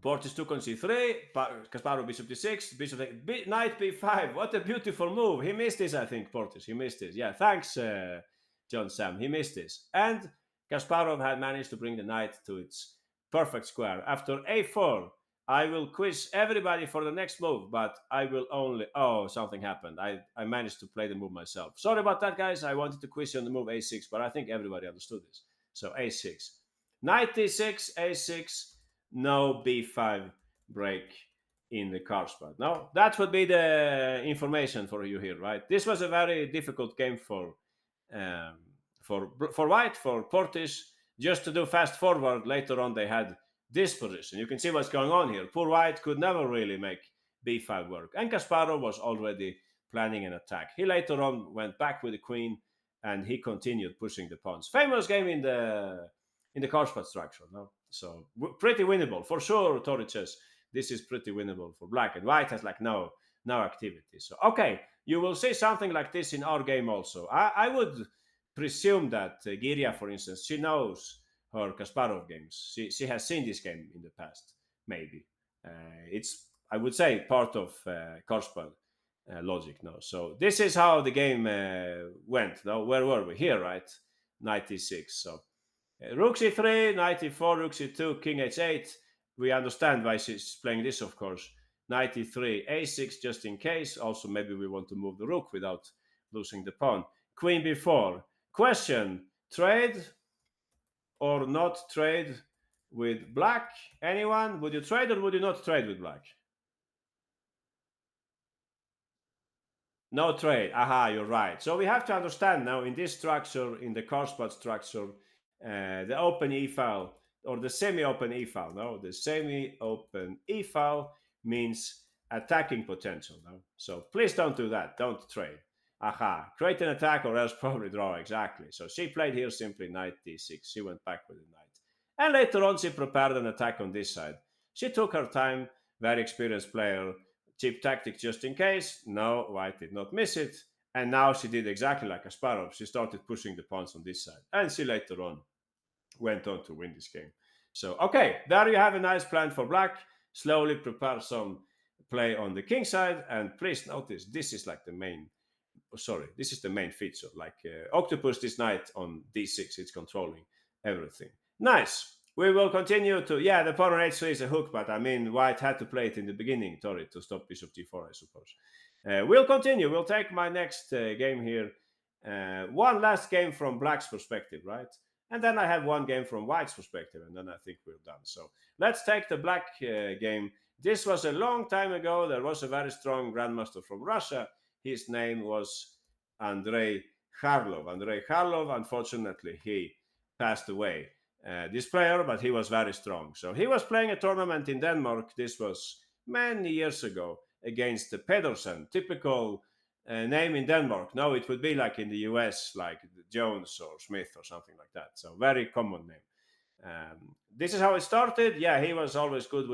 Portis took on c3, Kasparov bishop d6, bishop knight b5. What a beautiful move. He missed this, I think, Portis. He missed this. Yeah, thanks, John Sam. He missed this. And Kasparov had managed to bring the knight to its perfect square. After a4, I will quiz everybody for the next move, but I will only... Oh, something happened. I managed to play the move myself. Sorry about that, guys. I wanted to quiz you on the move a6, but I think everybody understood this. So a6. Knight d6, a6, no b5 break in the Carlsbad. No, that would be the information for you here, right? This was a very difficult game for white, for Portis. Just to do fast forward, later on they had this position. You can see what's going on here. Poor white could never really make b5 work. And Kasparov was already planning an attack. He later on went back with the queen and he continued pushing the pawns. Famous game in the Carlsbad structure, no? So pretty winnable. For sure, Toriches, this is pretty winnable for black. And white has like no activity. So, okay, you will see something like this in our game also. I would presume that Giria, for instance, she knows her Kasparov games. She has seen this game in the past, maybe. It's, I would say, part of Carlsbad logic now. So this is how the game went. Now, where were we? Here, right? 96. So Rook c3, knight e4, rook c2, king h8. We understand why she's playing this, of course. Knight e3, a6, just in case. Also, maybe we want to move the rook without losing the pawn. Queen b4. Question, trade or not trade with black? Anyone? Would you trade or would you not trade with black? No trade. Aha, you're right. So we have to understand now in this structure, in the Carlsbad structure, the open e-file or the semi-open e-file. No, the semi-open e-file means attacking potential. No, so please don't do that. Don't trade. Aha, create an attack or else probably draw. Exactly. So she played here simply knight d6. She went back with the knight, and later on she prepared an attack on this side. She took her time. Very experienced player. Cheap tactic just in case. No, white did not miss it. And now she did exactly like Kasparov. She started pushing the pawns on this side. And she later on went on to win this game. So, okay, there you have a nice plan for black. Slowly prepare some play on the king side. And please notice, this is like the main... Sorry, this is the main feature. Like Octopus, this knight on d6, it's controlling everything. Nice. We will continue to... Yeah, the pawn on h3 is a hook, but I mean, white had to play it in the beginning, Tori, to stop bishop g4, I suppose. We'll continue. We'll take my next game here. One last game from black's perspective, right? And then I have one game from white's perspective, and then I think we're done. So let's take the black game. This was a long time ago. There was a very strong grandmaster from Russia. His name was Andrei Kharlov. Andrei Kharlov, unfortunately, he passed away. This player, but he was very strong. So he was playing a tournament in Denmark. This was many years ago against Pedersen, typical name in Denmark. No, it would be like in the US, like Jones or Smith or something like that. So very common name. This is how it started. Yeah, he was always good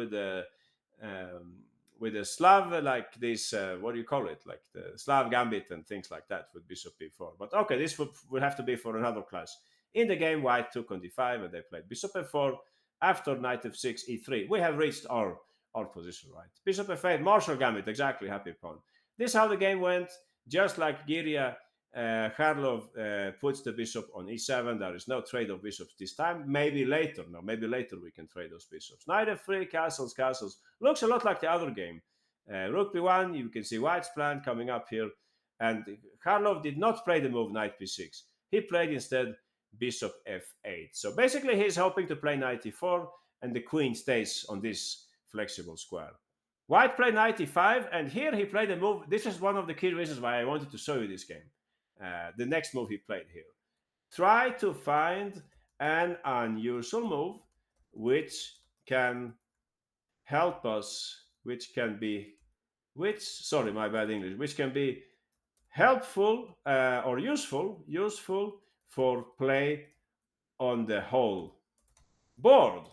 um, with the Slav, like this. What do you call it? Like the Slav gambit and things like that with Bishop B4. But okay, this would have to be for another class. In the game, White took on D5, and they played Bishop F4 after Knight F6, E3. We have reached our position, right? Bishop F8, Marshall gambit, exactly. Happy pawn. This is how the game went. Just like Giria, Karlov puts the bishop on e7. There is no trade of bishops this time. Maybe later. No, maybe later we can trade those bishops. Knight f3, castles, castles. Looks a lot like the other game. Rook b1, you can see White's plan coming up here. And Karlov did not play the move knight b6. He played instead bishop f8. So basically he's hoping to play knight e4, and the queen stays on this flexible square. White played knight e5, and here he played a move. This is one of the key reasons why I wanted to show you this game. The next move he played here. Try to find an unusual move which can help us, which can be helpful or useful for play on the whole board.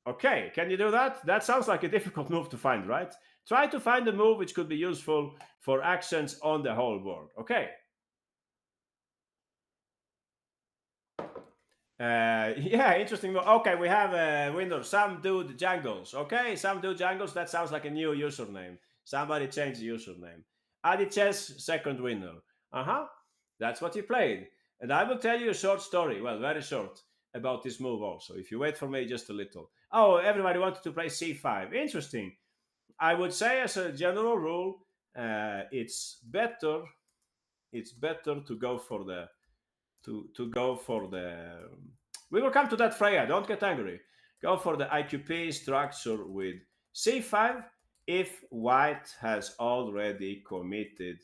Okay, can you do that? That sounds like a difficult move to find, right? Try to find a move which could be useful for actions on the whole board. Okay. Yeah, interesting. Okay, we have a window. Some dude jangles. Okay, some dude jangles. That sounds like a new username. Somebody changed the username. Adi Chess, second winner. That's what he played. And I will tell you a short story. Well, very short about this move also. If you wait for me just a little. Oh, everybody wanted to play c5. Interesting. I would say, as a general rule, it's better. It's better to go for the to go for the. We will come to that, Freya. Don't get angry. Go for the IQP structure with c5 if White has already committed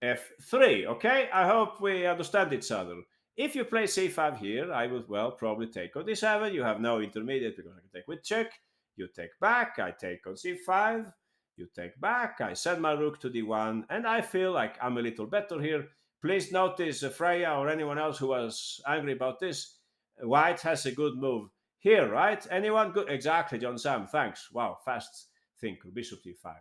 f3. Okay, I hope we understand each other. If you play c5 here, I would probably take on d7. You have no intermediate because I can take with check. You take back. I take on c5. You take back. I send my rook to d1, and I feel like I'm a little better here. Please notice, Freya or anyone else who was angry about this, White has a good move here, right? Anyone good? Exactly, John Sam. Thanks. Wow, fast thinker. Bishop d5.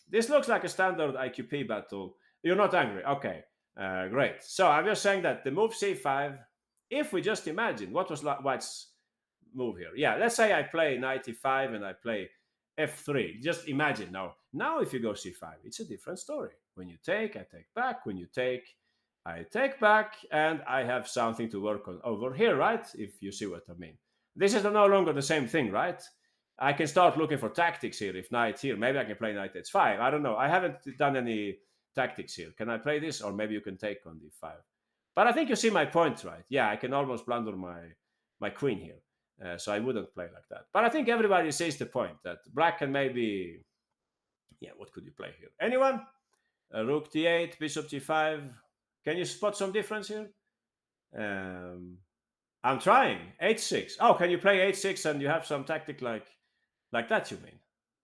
This looks like a standard IQP battle. You're not angry. Okay, great. So I'm just saying that the move c5, if we just imagine, what was White's move here? Yeah, let's say I play knight e5 and I play f3. Just imagine now. Now if you go c5, it's a different story. When you take, I take back. When you take, I take back, and I have something to work on over here, right? If you see what I mean. This is no longer the same thing, right? I can start looking for tactics here. If knight here, maybe I can play knight h5. I don't know. I haven't done any tactics here. Can I play this? Or maybe you can take on d5. But I think you see my point, right? Yeah, I can almost blunder my queen here. So I wouldn't play like that. But I think everybody sees the point that black can maybe... Yeah, what could you play here? Anyone? Rook d8, bishop g5. Can you spot some difference here? I'm trying. h6. Oh, can you play h6 and you have some tactic like that, you mean?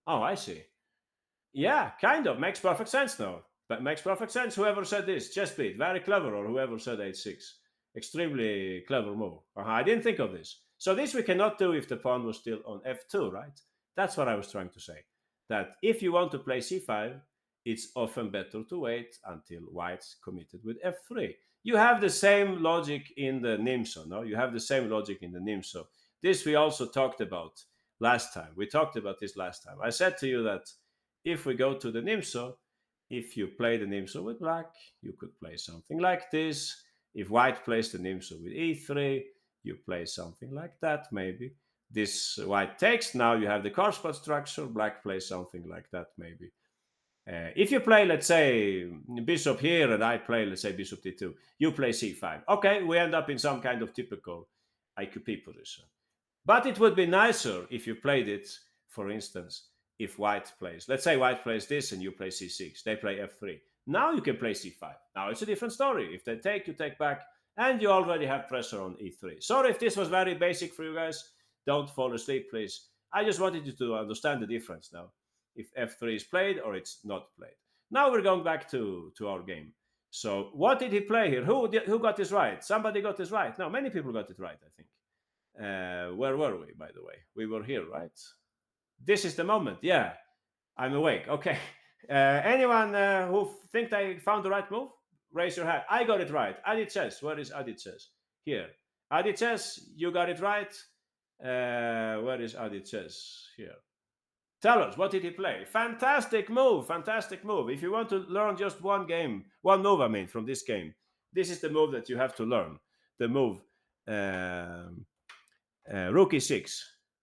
Oh, I see. Yeah, kind of. Makes perfect sense now. But makes perfect sense. Whoever said this, Chessbeat, very clever, or whoever said h6. Extremely clever move. I didn't think of this. So this we cannot do if the pawn was still on f2, right? That's what I was trying to say. That if you want to play c5, it's often better to wait until White's committed with f3. You have the same logic in the Nimzo, no? You have the same logic in the Nimzo. This we also talked about last time. We talked about this last time. I said to you that if we go to the Nimzo, if you play the Nimzo with black, you could play something like this. If White plays the Nimzo with e3, you play something like that, maybe. This White takes, now you have the Carlsbad structure, black plays something like that, maybe. If you play, let's say, bishop here, and I play, let's say, bishop d2, you play c5. Okay, we end up in some kind of typical IQP position. But it would be nicer if you played it, for instance, if White plays. Let's say White plays this and you play c6. They play f3. Now you can play c5. Now it's a different story. If they take, you take back, and you already have pressure on e3. Sorry if this was very basic for you guys. Don't fall asleep, please. I just wanted you to understand the difference now. If f3 is played or it's not played. Now we're going back to our game. So what did he play here? Who got this right? Somebody got this right. No, many people got it right, I think. Where were we, by the way? We were here, right? This is the moment. Yeah, I'm awake. Okay. Anyone who think they found the right move, raise your hand. I got it right. Adi Chess. Where is Adi Chess? Here. Adi Chess, you got it right. Where is Adi Chess? Here. Tell us, what did he play? Fantastic move. Fantastic move. If you want to learn just one move, I mean, from this game, this is the move that you have to learn. The move um, Rook e6.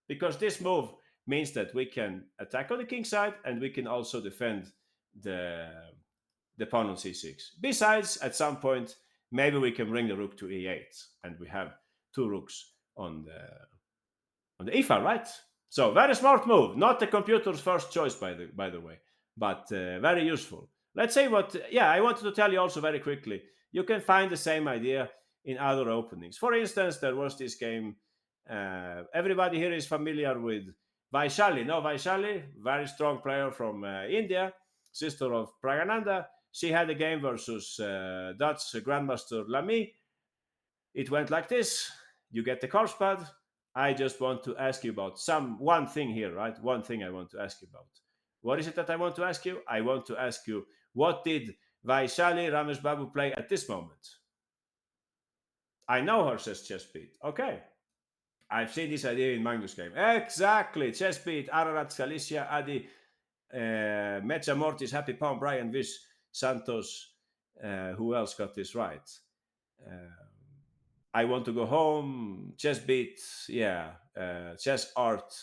Because this move means that we can attack on the king side and we can also defend the, the pawn on c6. Besides, at some point, maybe we can bring the rook to e8 and we have two rooks on the e file, right? So very smart move. Not the computer's first choice, by the way, but very useful. Let's say what. Yeah, I wanted to tell you also very quickly. You can find the same idea in other openings. For instance, there was this game. Everybody here is familiar with Vaishali. No, Vaishali, very strong player from India, sister of Pragananda. She had a game versus Dutch Grandmaster Lamy. It went like this. You get the Carlsbad. I just want to ask you about one thing here, right? One thing I want to ask you about. What is it that I want to ask you? I want to ask you, what did Vaishali Ramesh Babu play at this moment? I know her, says Chessbeat. Okay. I've seen this idea in Magnus' game. Exactly. Chessbeat, Ararat, Galicia, Adi, Mecha Mortis, Happy Palm, Brian Vish, Santos. Who else got this right? I want to go home. Chess beat, yeah. Chess art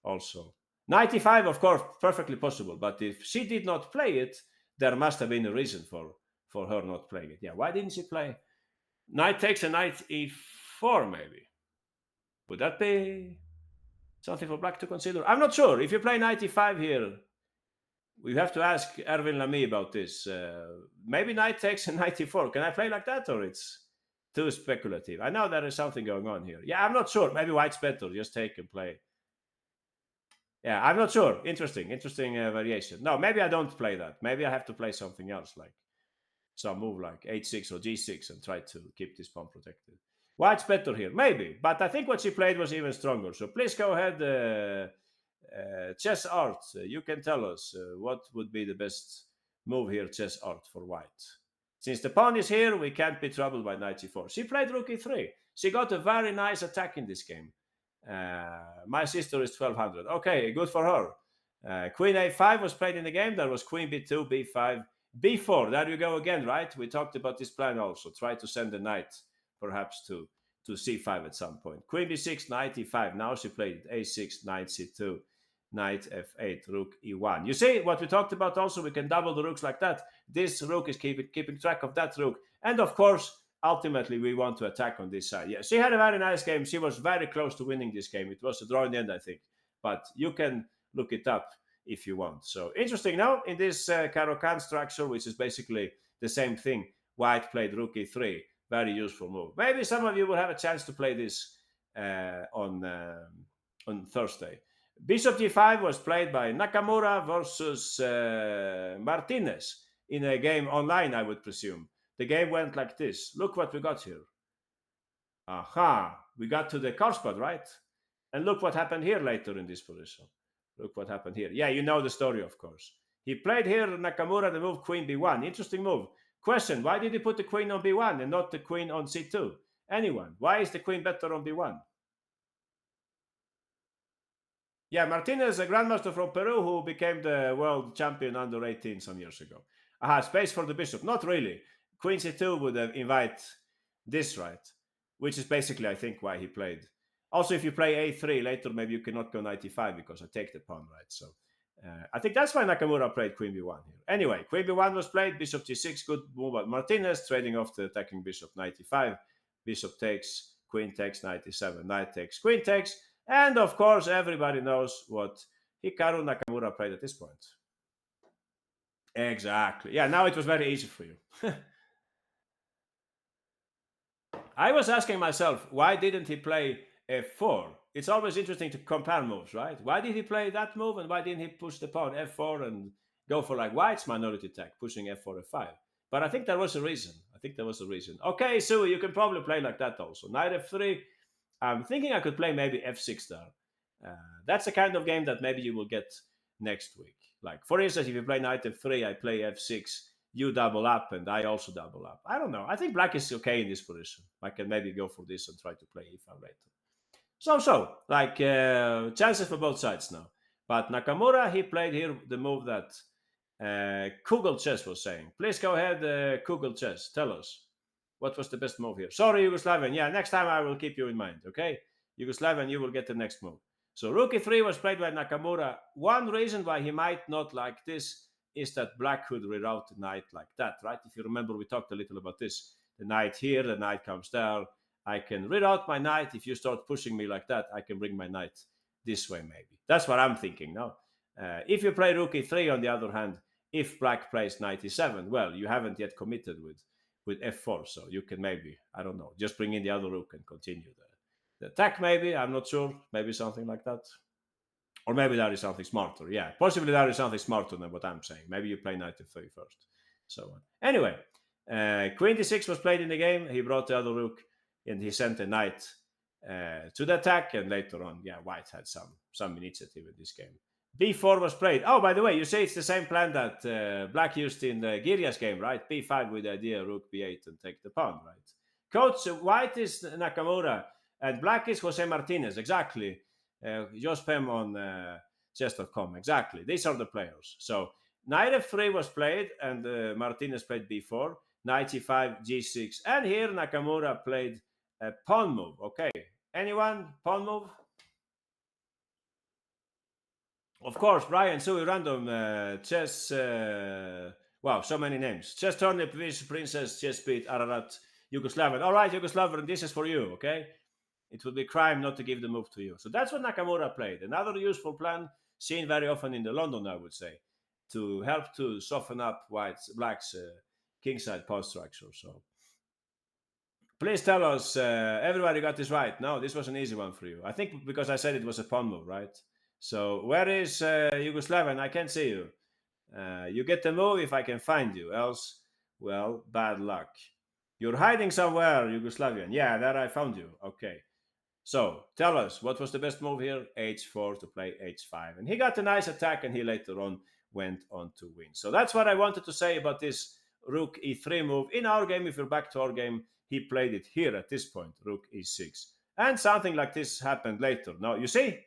also. 95, of course, perfectly possible. But if she did not play it, there must have been a reason for her not playing it. Yeah, why didn't she play? Knight takes a knight e4, maybe. Would that be something for black to consider? I'm not sure. If you play knight e5 here, we have to ask Erwin Lamy about this. Maybe knight takes a knight e4. Can I play like that, or it's too speculative? I know there is something going on here. Yeah, I'm not sure. Maybe white's better. Just take and play. Yeah, I'm not sure. Interesting variation. No, maybe I don't play that. Maybe I have to play something else, like some move like h6 or g6 and try to keep this pawn protected. White's better here, maybe. But I think what she played was even stronger. So please go ahead, chess art. You can tell us what would be the best move here, chess art, for white. Since the pawn is here, we can't be troubled by knight e4. She played rook e3. She got a very nice attack in this game. My sister is 1200. Okay, good for her. Queen a5 was played in the game. There was queen b2, b5, b4. There you go again, right? We talked about this plan also. Try to send the knight perhaps to c5 at some point. Queen b6, knight e5. Now she played a6, knight c2, knight f8, rook e1. You see what we talked about also? We can double the rooks like that. This rook is keeping track of that rook. And of course, ultimately, we want to attack on this side. Yeah, she had a very nice game. She was very close to winning this game. It was a draw in the end, I think. But you can look it up if you want. So interesting now in this Caro-Kann structure, which is basically the same thing. White played rook e3. Very useful move. Maybe some of you will have a chance to play this on Thursday. Bishop g5 was played by Nakamura versus Martinez in a game online, I would presume. The game went like this. Look what we got here. Aha, we got to the Carlsbad, right? And look what happened here later in this position. Look what happened here. Yeah, you know the story, of course. He played here, Nakamura, the move queen b1. Interesting move. Question, why did he put the queen on b1 and not the queen on c2? Anyone? Why is the queen better on b1? Yeah, Martinez, a grandmaster from Peru who became the world champion under 18 some years ago. Aha, space for the bishop. Not really. Queen c2 would invite this, right? Which is basically, I think, why he played. Also, if you play a3 later, maybe you cannot go knight e5 because I take the pawn, right? So I think that's why Nakamura played queen b1 here. Anyway, queen b1 was played, bishop g6, good move by Martinez, trading off the attacking bishop, knight e5. Bishop takes, queen takes, knight e7, knight takes, queen takes. And of course, everybody knows what Hikaru Nakamura played at this point. Exactly. Yeah, now it was very easy for you. I was asking myself, why didn't he play f4? It's always interesting to compare moves, right? Why did he play that move and why didn't he push the pawn f4 and go for like white's minority attack, pushing f4, f5? But I think there was a reason. Okay, so you can probably play like that also. Knight f3. I'm thinking I could play maybe f6 there. That's the kind of game that maybe you will get next week. Like, for instance, if you play knight f3, I play f6, you double up, and I also double up. I don't know. I think black is okay in this position. I can maybe go for this and try to play e5 later. Like chances for both sides now. But Nakamura, he played here the move that Kugel Chess was saying. Please go ahead, Kugel Chess. Tell us what was the best move here. Sorry, Yugoslavian. Yeah, next time I will keep you in mind. Okay, Yugoslavian, you will get the next move. So Rook e3 was played by Nakamura. One reason why he might not like this is that black could reroute the knight like that, right? If you remember, we talked a little about this. The knight here, the knight comes there. I can reroute my knight. If you start pushing me like that, I can bring my knight this way maybe. That's what I'm thinking now. If you play Rook e3, on the other hand, if black plays knight e7, well, you haven't yet committed with f4, so you can maybe, I don't know, just bring in the other rook and continue the attack maybe. I'm not sure. Maybe something like that. Or maybe there is something smarter. Yeah, possibly there is something smarter than what I'm saying. Maybe you play knight f3 first. So anyway, queen d6 was played in the game. He brought the other rook and he sent a knight to the attack, and later on, yeah, white had some initiative in this game. b4 was played. Oh, by the way, you say it's the same plan that black used in the Giria's game, right? b5 with the idea rook b8 and take the pawn, right? Coach, white is Nakamura and black is Jose Martinez, exactly. Just Pem on chess.com, exactly. These are the players. So knight f3 was played, and Martinez played b4, knight e5, g6, and here Nakamura played a pawn move. Okay, anyone? Pawn move? Of course, Brian, Sui Random, Chess, wow, so many names. Chess Turnip, Vice Princess, Chess Beat, Ararat, Yugoslavian. All right, Yugoslavian, this is for you, okay? It would be crime not to give the move to you. So that's what Nakamura played. Another useful plan seen very often in the London, I would say, to help to soften up black's kingside pawn structure. So please tell us, everybody got this right. No, this was an easy one for you. I think because I said it was a pawn move, right? So where is Yugoslavian? I can't see you. You get the move if I can find you. Else, well, bad luck. You're hiding somewhere, Yugoslavian. Yeah, there I found you. Okay. So tell us, what was the best move here? h4 to play h5. And he got a nice attack, and he later on went on to win. So that's what I wanted to say about this rook e3 move. In our game, if you're back to our game, he played it here at this point, rook e6. And something like this happened later. Now, you see,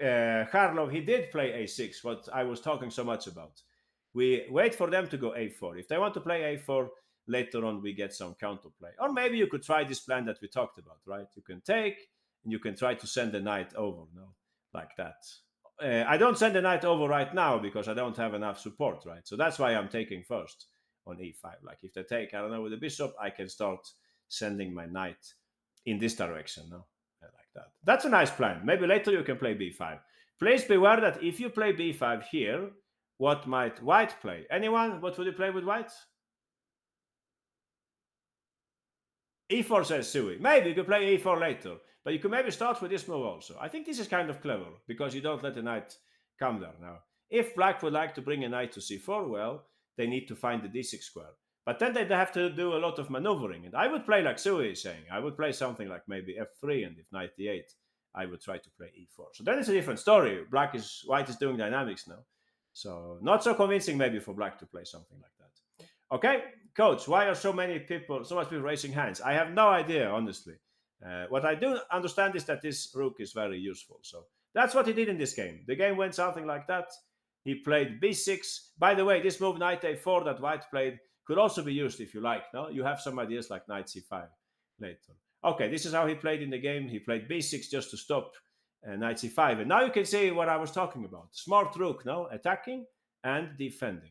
Harlow, he did play a6, what I was talking so much about. We wait for them to go a4. If they want to play a4, later on we get some counterplay. Or maybe you could try this plan that we talked about, right? You can take, and you can try to send the knight over, no? Like that. I don't send the knight over right now because I don't have enough support, right? So that's why I'm taking first on e5. Like if they take, I don't know, with the bishop, I can start sending my knight in this direction, no? Like that. That's a nice plan. Maybe later you can play b5. Please beware that if you play b5 here, what might white play? Anyone? What would you play with white? e4 says Sui. Maybe you could play e4 later, but you could maybe start with this move also. I think this is kind of clever because you don't let the knight come there now. If black would like to bring a knight to c4, well, they need to find the d6 square. But then they'd have to do a lot of maneuvering. And I would play like Sui is saying. I would play something like maybe f3, and if knight d8, I would try to play e4. So then it's a different story. White is doing dynamics now. So not so convincing maybe for black to play something like that. Okay, coach, why are so much people raising hands? I have no idea, honestly. What I do understand is that this rook is very useful. So that's what he did in this game. The game went something like that. He played b6. By the way, this move knight a4 that white played could also be used if you like. No, you have some ideas like knight c5 later. Okay, this is how he played in the game. He played b6 just to stop knight c5. And now you can see what I was talking about. Smart rook, no? Attacking and defending.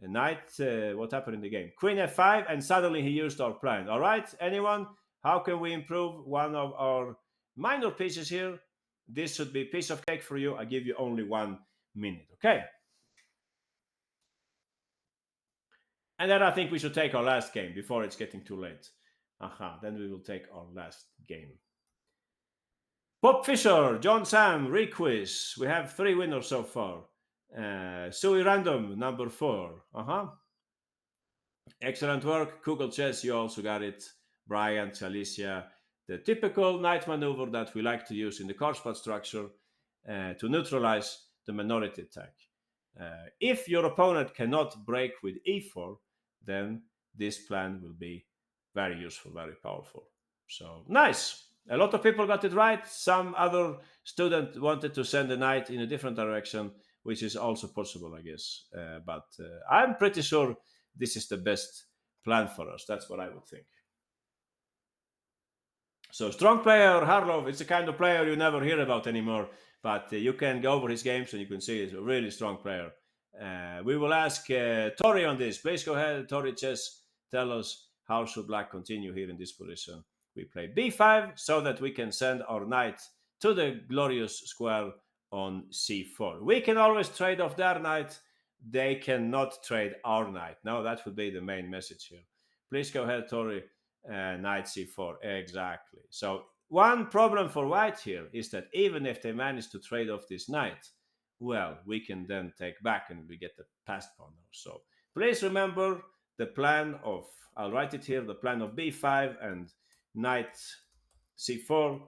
A knight, what happened in the game? Queen f5, and suddenly he used our plan. All right, anyone? How can we improve one of our minor pieces here? This should be a piece of cake for you. I give you only 1 minute, okay? And then I think we should take our last game before it's getting too late. Then we will take our last game. Bob Fisher, John Sam, Requiz. We have 3 winners so far. Sui Random, number 4. Excellent work. Google Chess, you also got it. Brian, Chalicia, the typical knight maneuver that we like to use in the Carlsbad structure to neutralize the minority attack. If your opponent cannot break with e4, then this plan will be very useful, very powerful. So nice. A lot of people got it right. Some other student wanted to send the knight in a different direction, which is also possible, I guess. But I'm pretty sure this is the best plan for us. That's what I would think. So strong player, Harlov, it's a kind of player you never hear about anymore, but you can go over his games and you can see he's a really strong player. We will ask Tori on this. Please go ahead, Tori Chess, tell us how should black continue here in this position. We play b5 so that we can send our knight to the glorious square on c4. We can always trade off their knight. They cannot trade our knight. No, that would be the main message here. Please go ahead, Tori. Knight c4, exactly. So one problem for white here is that even if they manage to trade off this knight, well, we can then take back and we get the passed pawn. So please remember the plan of, I'll write it here, the plan of b5 and knight c4,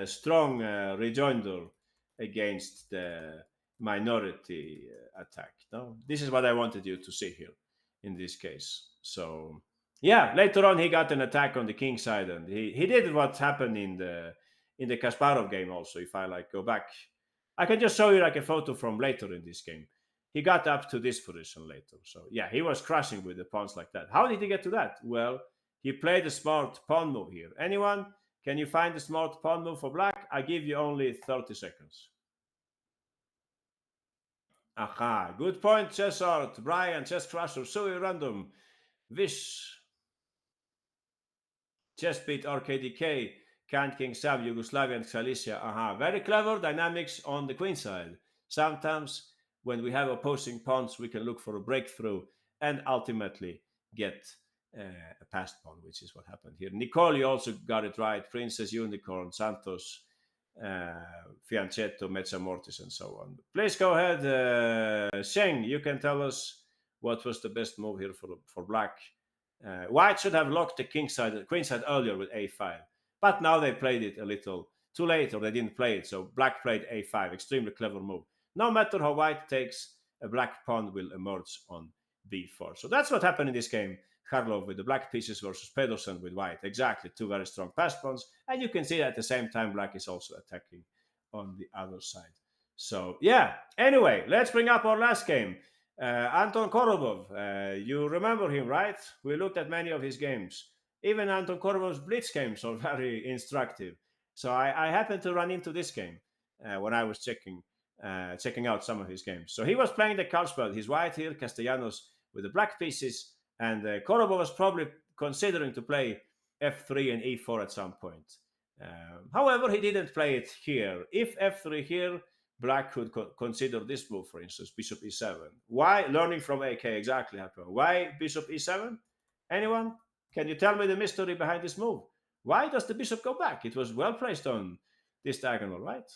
strong rejoinder against the minority attack. No, this is what I wanted you to see here in this case. So yeah, later on he got an attack on the king side, and he did what happened in the Kasparov game also. If I like go back, I can just show you like a photo from later in this game. He got up to this position later. So yeah, he was crushing with the pawns like that. How did he get to that? Well, he played a smart pawn move here. Anyone? Can you find the smart pawn move for black? I give you only 30 seconds. Aha, good point, Chess Art, Brian, Chess Crusher, Sui Random, Vish, Chessbeat, RKDK, Kant King Sav, Yugoslavia and Galicia. Aha, very clever dynamics on the queen side. Sometimes when we have opposing pawns, we can look for a breakthrough and ultimately get a passed pawn, which is what happened here. Nicole, you also got it right. Princess Unicorn, Santos, Fianchetto, Mezza Mortis, and so on. Please go ahead, Sheng. You can tell us what was the best move here for black. White should have locked the queen side earlier with a5, but now they played it a little too late, or they didn't play it. So black played a5, extremely clever move. No matter how white takes, a black pawn will emerge on b4. So that's what happened in this game. Karlov with the black pieces versus Pedersen with white. Exactly, two very strong pass pawns. And you can see that at the same time, black is also attacking on the other side. So yeah, anyway, let's bring up our last game. Anton Korobov, you remember him, right? We looked at many of his games. Even Anton Korobov's blitz games are very instructive. So I happened to run into this game when I was checking out some of his games. So he was playing the Carlsbad. He's white here, Castellanos with the black pieces, and Korobov was probably considering to play f3 and e4 at some point. However, he didn't play it here. If f3 here, black could consider this move, for instance, bishop e7. Why? Learning from AK, exactly happened. Why bishop e7? Anyone? Can you tell me the mystery behind this move? Why does the bishop go back? It was well placed on this diagonal, right?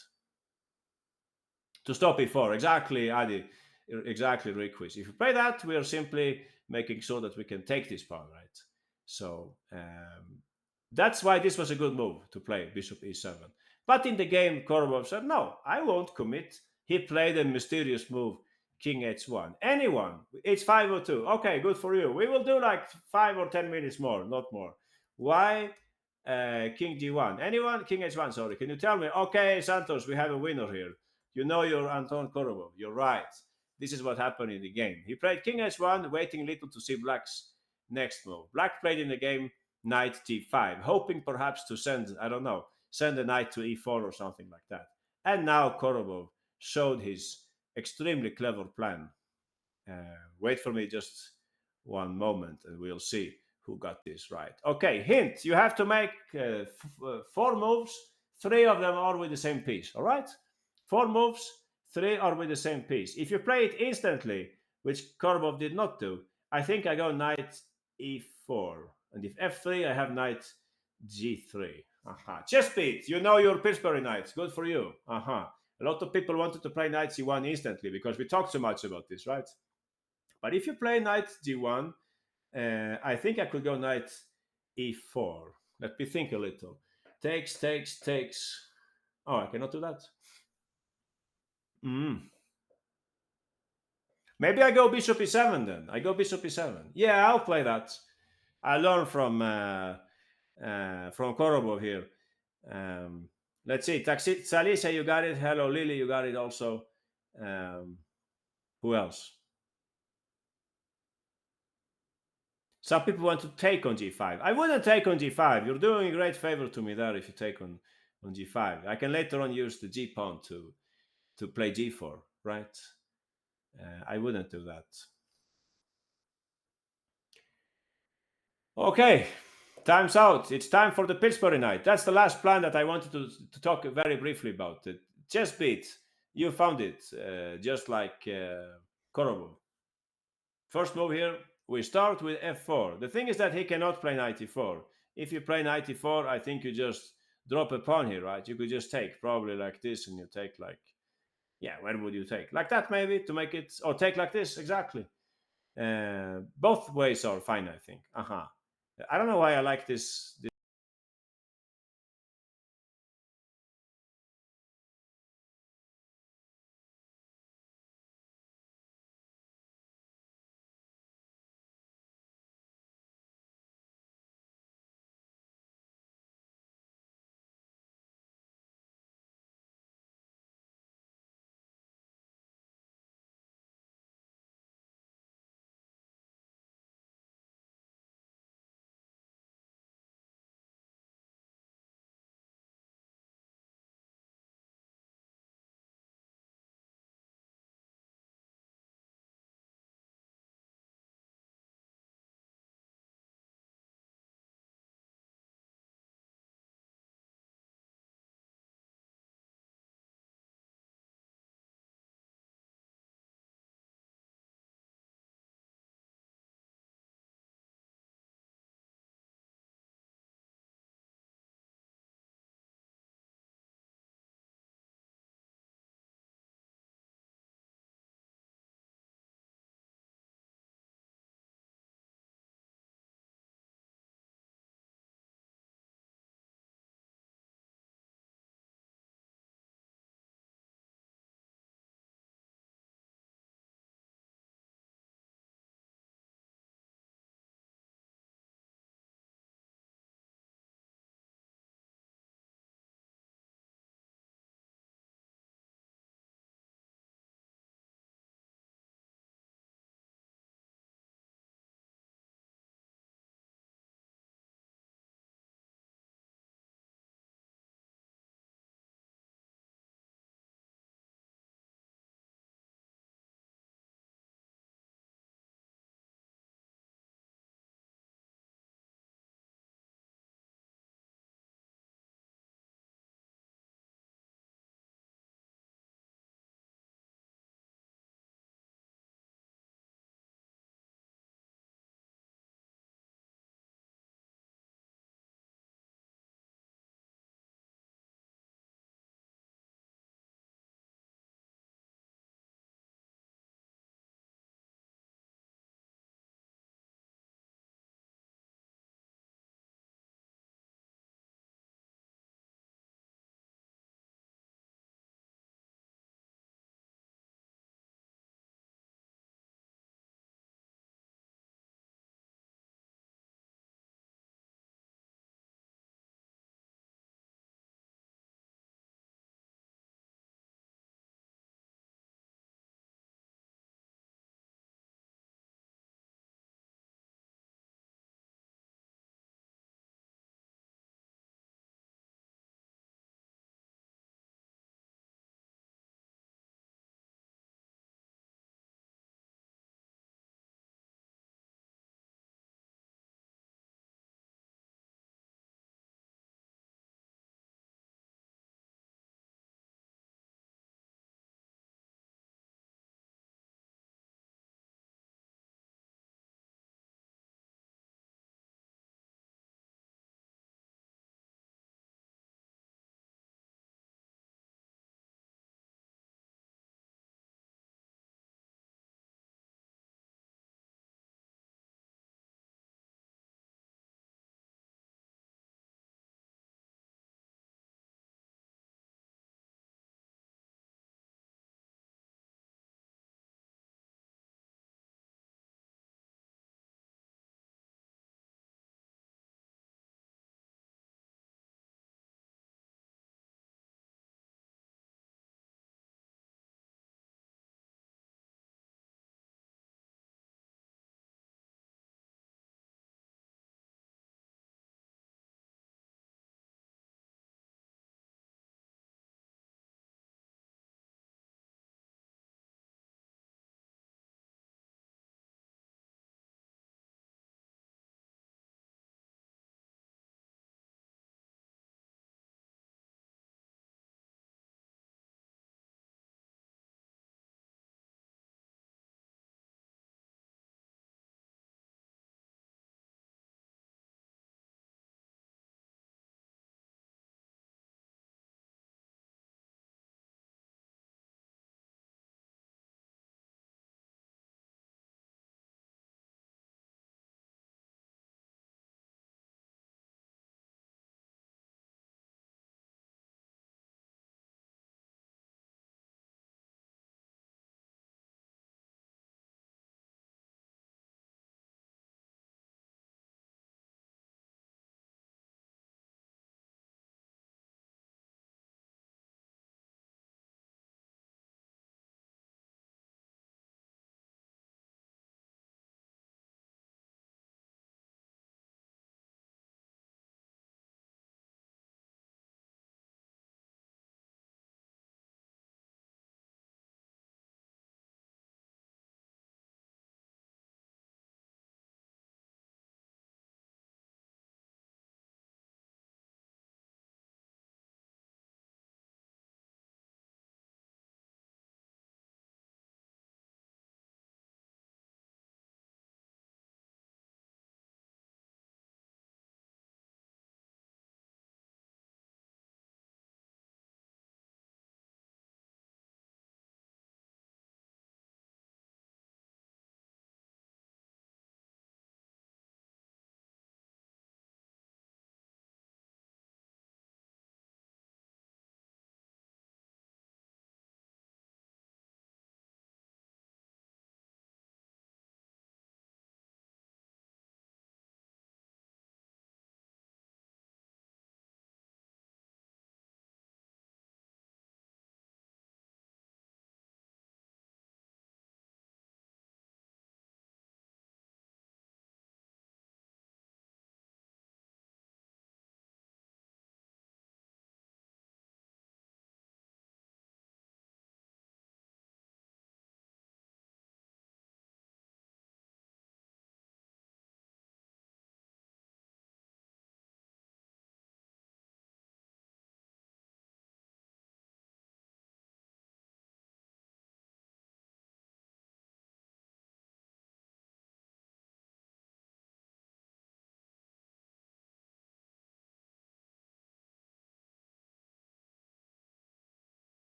To stop e4, exactly, Adi. Exactly, Requis. If you play that, we are simply making sure that we can take this pawn, right? So that's why this was a good move to play bishop e7. But in the game, Korobov said, no, I won't commit. He played a mysterious move, king h1. Anyone, h5 or 2. Okay, good for you. We will do like 5 or 10 minutes more, not more. Why king g1? Anyone? King h1, sorry. Can you tell me? Okay, Santos, we have a winner here. You know you're Anton Korobov. You're right. This is what happened in the game. He played king h1, waiting little to see black's next move. Black played in the game knight g5, hoping perhaps to send, I don't know, send a knight to e4 or something like that. And now Korobov showed his extremely clever plan. Wait for me just one moment and we'll see who got this right. Okay, hint, you have to make 4 moves. 3 of them are with the same piece, all right? 4 moves, 3 are with the same piece. If you play it instantly, which Korobov did not do, I think I go knight e4. And if f3, I have knight g3. Aha. Chessbeat, you know your Pillsbury knights. Good for you. Aha. A lot of people wanted to play knight c1 instantly because we talked so much about this, right? But if you play knight g1, I think I could go knight e4. Let me think a little. Takes. Oh, I cannot do that. Maybe I go bishop e7 then. I go bishop e7. Yeah, I'll play that. I learned from Korobov here. Let's see. Salisa, you got it. Hello, Lily, you got it also. Who else? Some people want to take on g5. I wouldn't take on g5. You're doing a great favor to me there if you take on g5. I can later on use the g pawn to play g4, right? I wouldn't do that. Okay, time's out. It's time for the Pillsbury night. That's the last plan that I wanted to talk very briefly about. It. Chess beat. You found it, just like Korobov. First move here, we start with f4. The thing is that he cannot play knight e4. If you play knight e4, I think you just drop a pawn here, right? You could just take, probably like this, and you take like, yeah, where would you take? Like that maybe, to make it, or take like this, exactly. Both ways are fine, I think. I don't know why I like this